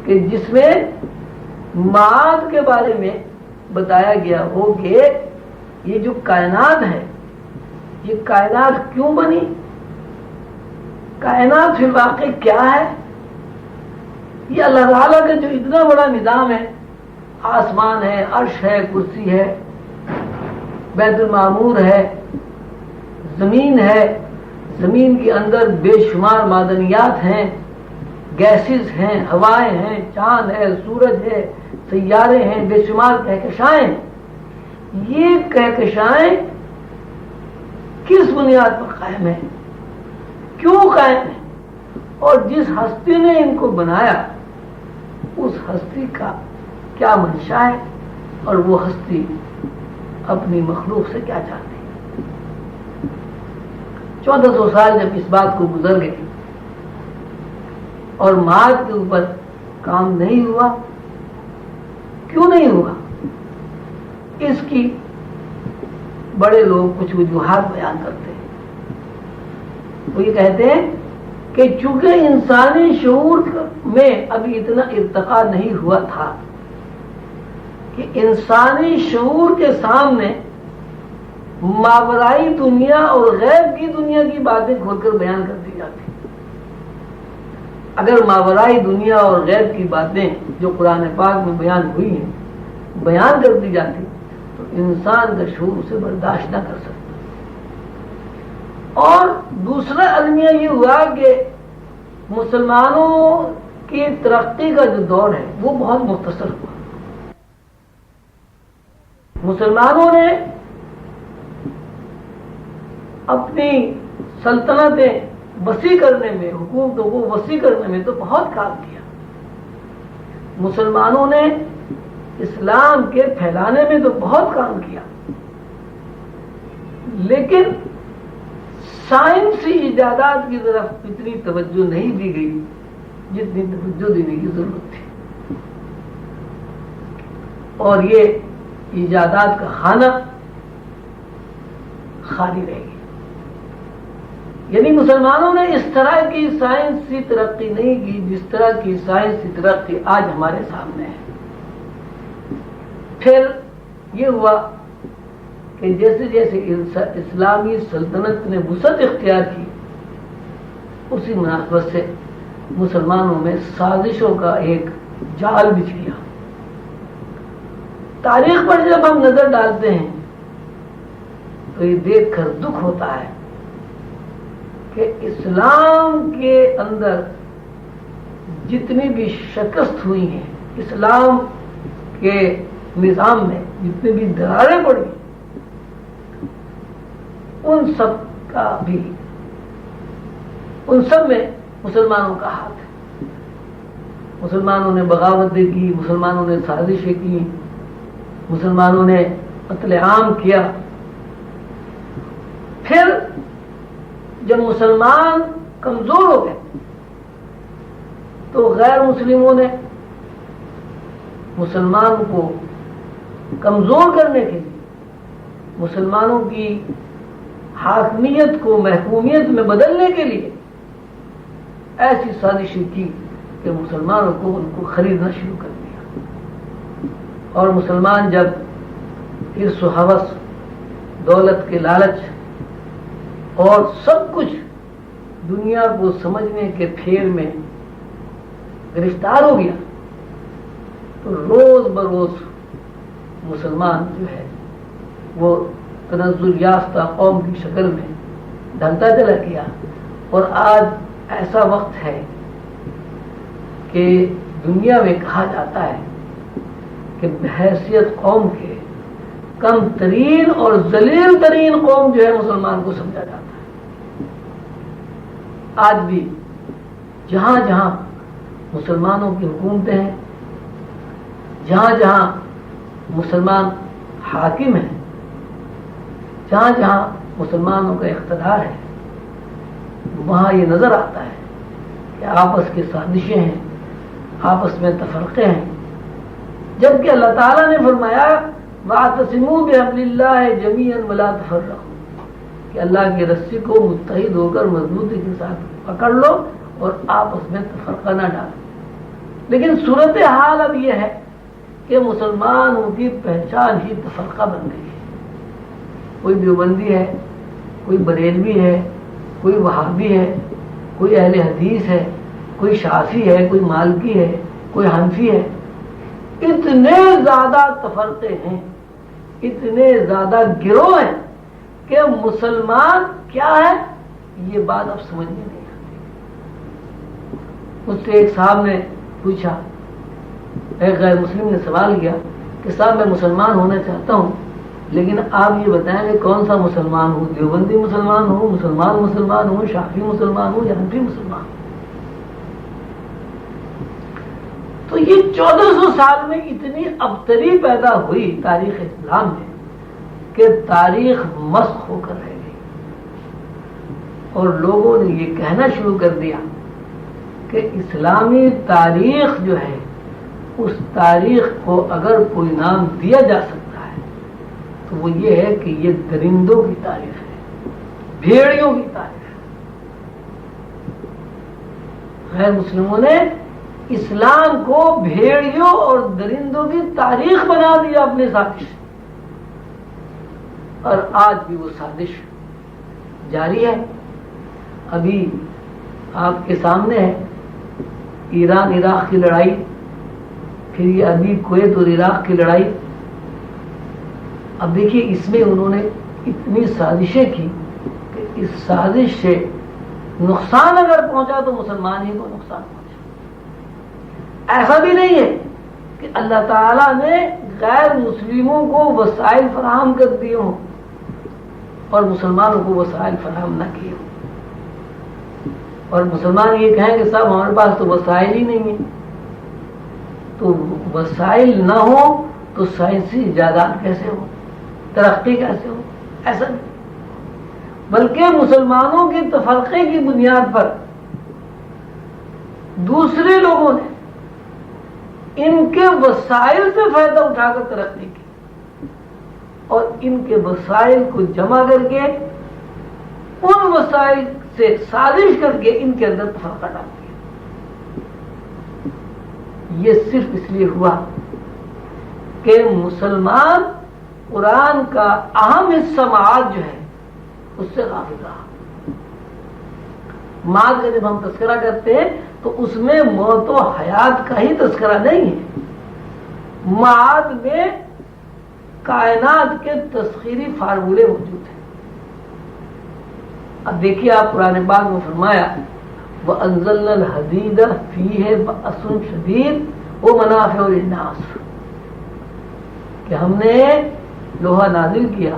کہ جس میں معاد کے بارے میں بتایا گیا ہو کہ یہ جو کائنات ہے، یہ کائنات کیوں بنی، کائنات فی الواقع کیا ہے، یہ اللہ تعالیٰ کا جو اتنا بڑا نظام ہے، آسمان ہے، عرش ہے، کرسی ہے، بیت المعمور ہے، زمین ہے، زمین کے اندر بے شمار معدنیات ہیں، گیسز ہیں، ہوائیں ہیں، چاند ہے، سورج ہے، سیارے ہیں، بے شمار کہکشائیں، یہ کہکشائیں کس بنیاد پر قائم ہیں، کیوں قائم ہیں، اور جس ہستی نے ان کو بنایا اس ہستی کا کیا منشا ہے اور وہ ہستی اپنی مخلوق سے کیا چاہتی ہے۔ 1400 سال جب اس بات کو گزر گئے اور معاد کے اوپر کام نہیں ہوا، کیوں نہیں ہوا؟ اس کی بڑے لوگ کچھ وجوہات بیان کرتے ہیں، وہ یہ کہتے ہیں کہ چونکہ انسانی شعور میں ابھی اتنا ارتقا نہیں ہوا تھا کہ انسانی شعور کے سامنے ماورائی دنیا اور غیب کی دنیا کی باتیں کھول کر بیان کر دی جاتی، اگر ماورائی دنیا اور غیب کی باتیں جو قرآن پاک میں بیان ہوئی ہیں بیان کر دی جاتی تو انسان کا شعور اسے برداشت نہ کر سکتا۔ اور دوسرا المیہ یہ ہوا کہ مسلمانوں کی ترقی کا جو دور ہے وہ بہت مختصر ہوا. مسلمانوں نے اپنی سلطنتیں وسیع کرنے میں، حکومتوں کو وسیع کرنے میں تو بہت کام کیا. مسلمانوں نے اسلام کے پھیلانے میں تو بہت کام کیا، لیکن سائنسی ایجادات کی طرف اتنی توجہ نہیں دی گئی جتنی توجہ دینے کی ضرورت تھی، اور یہ ایجادات کا خانہ خالی رہ گیا. یعنی مسلمانوں نے اس طرح کی سائنسی ترقی نہیں کی جس طرح کی سائنسی ترقی آج ہمارے سامنے ہے. پھر یہ ہوا کہ جیسے جیسے اسلامی سلطنت نے وسعت اختیار کی، اسی مناسبت سے مسلمانوں میں سازشوں کا ایک جال بچھ گیا. تاریخ پر جب ہم نظر ڈالتے ہیں تو یہ دیکھ کر دکھ ہوتا ہے کہ اسلام کے اندر جتنی بھی شکست ہوئی ہیں، اسلام کے نظام میں جتنی بھی دراریں پڑی، ان سب میں مسلمانوں کا ہاتھ ہے. مسلمانوں نے بغاوتیں کی، مسلمانوں نے سازشیں کی، مسلمانوں نے قتل عام کیا. پھر جب مسلمان کمزور ہو گئے تو غیر مسلموں نے مسلمان کو کمزور کرنے کے لیے، مسلمانوں کی حاکمیت کو محکومیت میں بدلنے کے لیے ایسی سازشیں کی کہ مسلمانوں کو ان کو خریدنا شروع کر دیا. اور مسلمان جب حرص و ہوس، دولت کے لالچ اور سب کچھ دنیا کو سمجھنے کے پھیر میں گرفتار ہو گیا تو روز بروز مسلمان جو ہے وہ تنزل یافتہ قوم کی شکل میں ڈھلتا چلا گیا. اور آج ایسا وقت ہے کہ دنیا میں کہا جاتا ہے کہ بحیثیت قوم کے کم ترین اور ذلیل ترین قوم جو ہے مسلمان کو سمجھا جاتا ہے. آج بھی جہاں جہاں مسلمانوں کی حکومتیں ہیں، جہاں جہاں مسلمان حاکم ہیں، جہاں جہاں مسلمانوں کا اقتدار ہے، وہاں یہ نظر آتا ہے کہ آپس کی سازشیں ہیں، آپس میں تفرقے ہیں. جبکہ اللہ تعالیٰ نے فرمایا وَاعْتَصِمُوا بِحَبْلِ اللَّهِ جَمِيعًا وَلَا تَفَرَّقُوا، کہ اللہ کی رسی کو متحد ہو کر مضبوطی کے ساتھ پکڑ لو اور آپس میں تفرقہ نہ ڈالو. لیکن صورتحال اب یہ ہے کہ مسلمانوں کی پہچان ہی تفرقہ بن گئی ہے. کوئی دیوبندی ہے، کوئی بریلوی ہے، کوئی وہابی ہے، کوئی اہل حدیث ہے، کوئی شافعی ہے، کوئی مالکی ہے، کوئی حنفی ہے. اتنے زیادہ تفرقے ہیں، اتنے زیادہ گروہ ہیں کہ مسلمان کیا ہے یہ بات اب سمجھ میں نہیں آتی. مجھ سے ایک صاحب نے پوچھا، ایک غیر مسلم نے سوال کیا کہ صاحب میں مسلمان ہونا چاہتا ہوں، لیکن آپ یہ بتائیں کہ کون سا مسلمان ہوں، دیوبندی مسلمان ہوں، مسلمان ہوں، شافعی مسلمان ہوں یا حنفی مسلمان ہوں. تو یہ 1400 سال میں اتنی ابتری پیدا ہوئی تاریخ اسلام میں کہ تاریخ مسخ ہو کر رہ گئی، اور لوگوں نے یہ کہنا شروع کر دیا کہ اسلامی تاریخ جو ہے اس تاریخ کو اگر کوئی نام دیا جا سکتا ہے تو وہ یہ ہے کہ یہ درندوں کی تاریخ ہے، بھیڑیوں کی تاریخ ہے. غیر مسلموں نے اسلام کو بھیڑیوں اور درندوں کی تاریخ بنا دیا اپنے سازش، اور آج بھی وہ سازش جاری ہے. ابھی آپ کے سامنے ہے ایران عراق کی لڑائی، پھر یہ ابھی کویت اور عراق کی لڑائی. اب دیکھیے اس میں انہوں نے اتنی سازشیں کی کہ اس سازش سے نقصان اگر پہنچا تو مسلمان ہی کو نقصان پہنچا. ایسا بھی نہیں ہے کہ اللہ تعالیٰ نے غیر مسلموں کو وسائل فراہم کر دیے ہوں اور مسلمانوں کو وسائل فراہم نہ کیے ہوں، اور مسلمان یہ کہیں کہ صاحب ہمارے پاس تو وسائل ہی نہیں ہیں، تو وسائل نہ ہو تو سائنسی ایجادات کیسے ہو، ترقی کیسے ہو؟ ایسا نہیں، بلکہ مسلمانوں کے تفرقے کی بنیاد پر دوسرے لوگوں نے ان کے وسائل سے فائدہ اٹھا کر ترقی کی اور ان کے وسائل کو جمع کر کے ان وسائل سے سازش کر کے ان کے اندر تفرقہ ڈال دیا۔ یہ صرف اس لیے ہوا کہ مسلمان قرآن کا اہم حصہ معاد جو ہے اس سے غافل رہا۔ معاد کا جب ہم تذکرہ کرتے ہیں تو اس میں موت و حیات کا ہی تذکرہ نہیں ہے، معاد میں کائنات کے تسخیری فارمولے موجود ہیں۔ اب دیکھیے آپ قرآن پاک میں فرمایا وَأَنزَلْنَا الْحَدِيدَ فِيهِ بَأْسٌ شَدِيدٌ وَمَنَافِعُ لِلنَّاسِ، کہ ہم نے لوہا نازل کیا،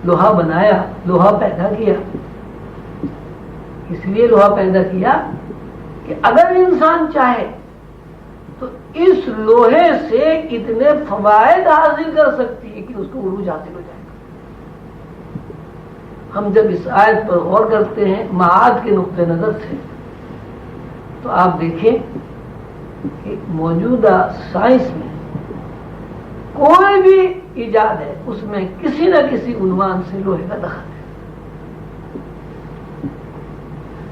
لوہا بنایا، لوہا پیدا کیا۔ اس لیے لوہا پیدا کیا کہ اگر انسان چاہے تو اس لوہے سے اتنے فوائد حاصل کر سکتی ہے کہ اس کو عروج حاصل ہو جائے گا۔ ہم جب اس آیت پر غور کرتے ہیں معاد کے نقطہ نظر سے تو آپ دیکھیں کہ موجودہ سائنس میں کوئی بھی ایجاد ہے اس میں کسی نہ کسی عنوان سے لوہے کا دخل ہے۔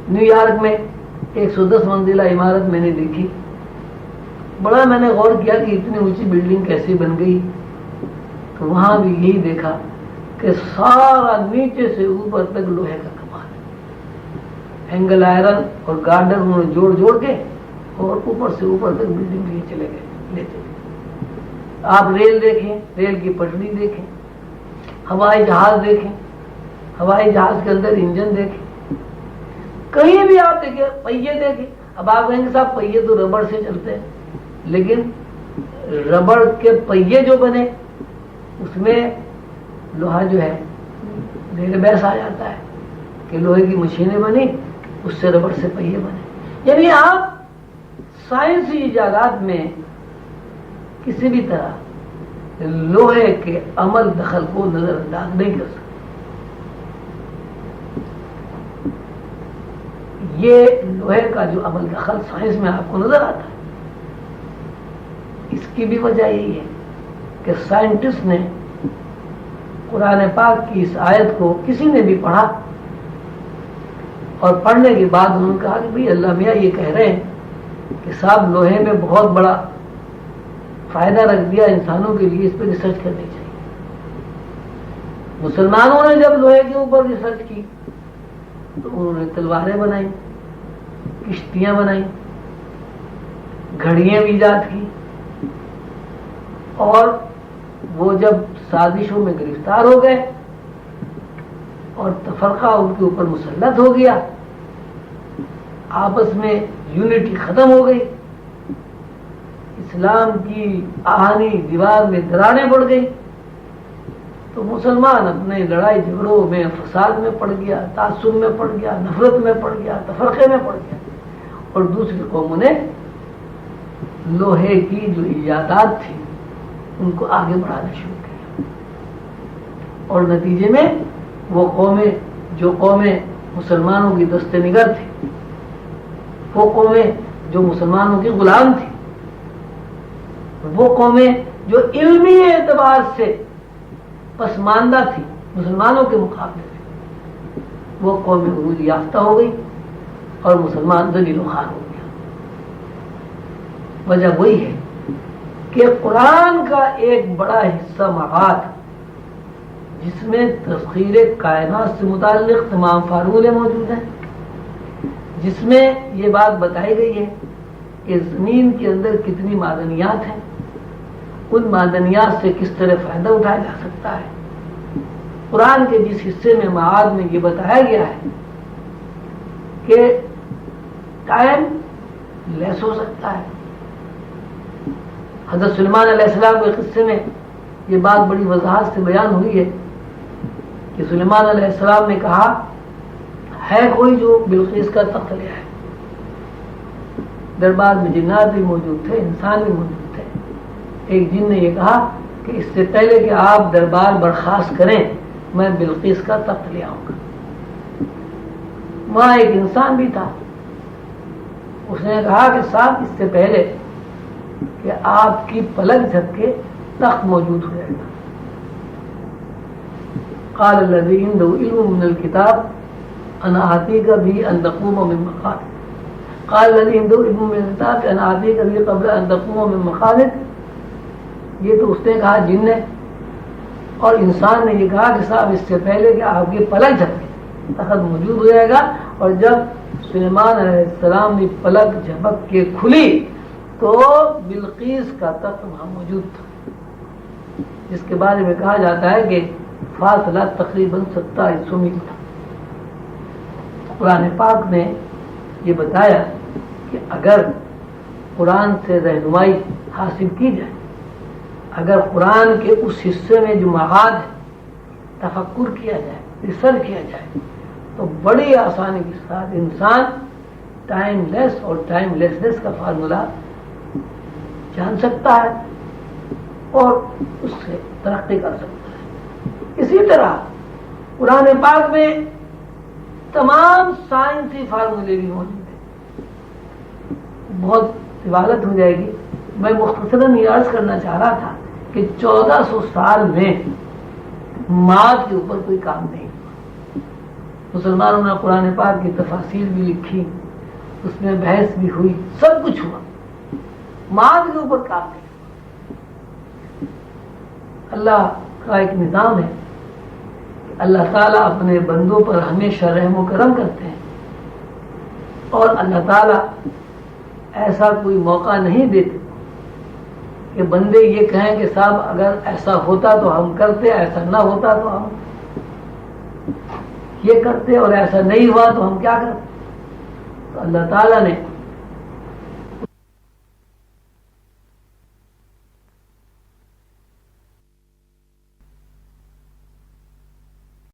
نیو یارک میں 110 منزلہ عمارت میں نے دیکھی، بڑا میں نے غور کیا کہ اتنی اونچی بلڈنگ کیسے بن گئی، تو وہاں بھی یہی دیکھا کہ سارا نیچے سے اوپر تک لوہے کا کمال ہے، اینگل آئرن اور گارڈر انہوں نے جوڑ جوڑ کے اور اوپر سے اوپر تک بلڈنگ لیے چلے گئے لیتے۔ آپ ریل دیکھیں، ریل کی پٹری دیکھیں، ہوائی جہاز دیکھیں، ہوائی جہاز کے اندر انجن دیکھیں، کہیں بھی آپ دیکھیں، پہیے دیکھیں۔ اب آپ کہیں گے صاحب پہیے تو ربڑ سے چلتے ہیں، لیکن ربڑ کے پہیے جو بنے اس میں لوہا جو ہے ڈیڑھ بیس آ جاتا ہے کہ لوہے کی مشینیں بنی، اس سے ربڑ سے پہیے بنے۔ یعنی آپ سائنسی ایجادات میں کسی بھی طرح لوہے کے عمل دخل کو نظر انداز نہیں کر سکتے۔ یہ لوہے کا جو عمل دخل سائنس میں آپ کو نظر آتا ہے، اس کی بھی وجہ یہی ہے کہ سائنٹسٹ نے قرآن پاک کی اس آیت کو کسی نے بھی پڑھا اور پڑھنے کے بعد انہوں نے کہا کہ بھئی اللہ میاں یہ کہہ رہے ہیں کہ صاحب لوہے میں بہت بڑا فائدہ رکھ دیا انسانوں کے لیے، اس پہ ریسرچ کرنی چاہیے۔ مسلمانوں نے جب لوہے کے اوپر ریسرچ کی تو انہوں نے تلواریں بنائیں، کشتیاں بنائیں، گھڑیاں ایجاد کی، اور وہ جب سازشوں میں گرفتار ہو گئے اور تفرقہ ان کے اوپر مسلط ہو گیا، آپس میں یونٹی ختم ہو گئی، اسلام کی آہنی دیوار میں دراڑیں پڑ گئی، تو مسلمان اپنے لڑائی جھگڑوں میں، فساد میں پڑ گیا، تعصب میں پڑ گیا، نفرت میں پڑ گیا، تفرقے میں پڑ گیا، اور دوسری قوموں نے لوہے کی جو ایجادات تھی ان کو آگے بڑھانا شروع کیا، اور نتیجے میں وہ قومیں جو قومیں مسلمانوں کی دست نگر تھی، وہ قومیں جو مسلمانوں کی غلام تھی، وہ قومیں جو علمی اعتبار سے پسماندہ تھی مسلمانوں کے مقابلے میں، وہ قومیں عروج یافتہ ہو گئی اور مسلمان ذلیل و خوار ہو گیا۔ وجہ وہی ہے کہ قرآن کا ایک بڑا حصہ مواد جس میں تسخیر کائنات سے متعلق تمام فارمولے موجود ہیں، جس میں یہ بات بتائی گئی ہے کہ زمین کے اندر کتنی معدنیات ہیں، ان معدنیات سے کس طرح فائدہ اٹھایا جا سکتا ہے۔ قرآن کے جس حصے میں معاد میں یہ بتایا گیا ہے کہ ٹائم لیس ہو سکتا ہے، حضرت سلیمان علیہ السلام کے قصے میں یہ بات بڑی وضاحت سے بیان ہوئی ہے کہ سلیمان علیہ السلام نے کہا ہے کوئی جو بلقیس کا تخت لے آئے. دربار میں جنات بھی موجود تھے, انسان بھی موجود تھے. ایک جن نے یہ کہا کہ اس سے پہلے کہ آپ دربار برخاست کریں میں بلقیس کا تخت لے آؤں گا. وہاں ایک انسان بھی تھا, اس نے کہا کہ صاحب اس سے پہلے کہ آپ کی پلک جھپکے تخت موجود ہو جائے گا. قال الذي عنده علم من الكتاب انا آتيك به ان تقوم من مقامك. قال الذي عنده علم من الكتاب انا آتيك به قبل ان تقوم من مقامك. یہ تو اس نے کہا جن نے, اور انسان نے یہ کہا کہ صاحب اس سے پہلے کہ آپ کی پلک جھپکے تخت موجود ہو جائے گا. اور جب سلیمان علیہ السلام نے پلک جھپک کے کھلی تو بلقیس کا تخت وہاں موجود تھا, جس کے بارے میں کہا جاتا ہے کہ فاصلہ تقریباً 2700 میل تھا. قرآن پاک نے یہ بتایا کہ اگر قرآن سے رہنمائی حاصل کی جائے, اگر قرآن کے اس حصے میں جو معاد ہے تفکر کیا جائے, ریسرچ کیا جائے, تو بڑی آسانی کے ساتھ انسان ٹائم لیس اور ٹائم لیسنس کا فارمولا جان سکتا ہے اور اس سے ترقی کر سکتا ہے. اسی طرح قرآن پاک میں تمام سائنسی فارمولے بھی موجود ہیں. بہت طوالت ہو جائے گی, میں مختصراً یہ عرض کرنا چاہ رہا تھا کہ 1400 سال میں ماد کے اوپر کوئی کام نہیں. مسلمانوں نے قرآن پاک کی تفاصیل بھی لکھی, اس میں بحث بھی ہوئی, سب کچھ ہوا, ماد کے اوپر کام نہیں. اللہ کا ایک نظام ہے, اللہ تعالیٰ اپنے بندوں پر ہمیشہ رحم و کرم کرتے ہیں, اور اللہ تعالیٰ ایسا کوئی موقع نہیں دیتے کہ بندے یہ کہیں کہ صاحب اگر ایسا ہوتا تو ہم کرتے, ایسا نہ ہوتا تو ہم یہ کرتے, اور ایسا نہیں ہوا تو ہم کیا کرتے. تو اللہ تعالیٰ نے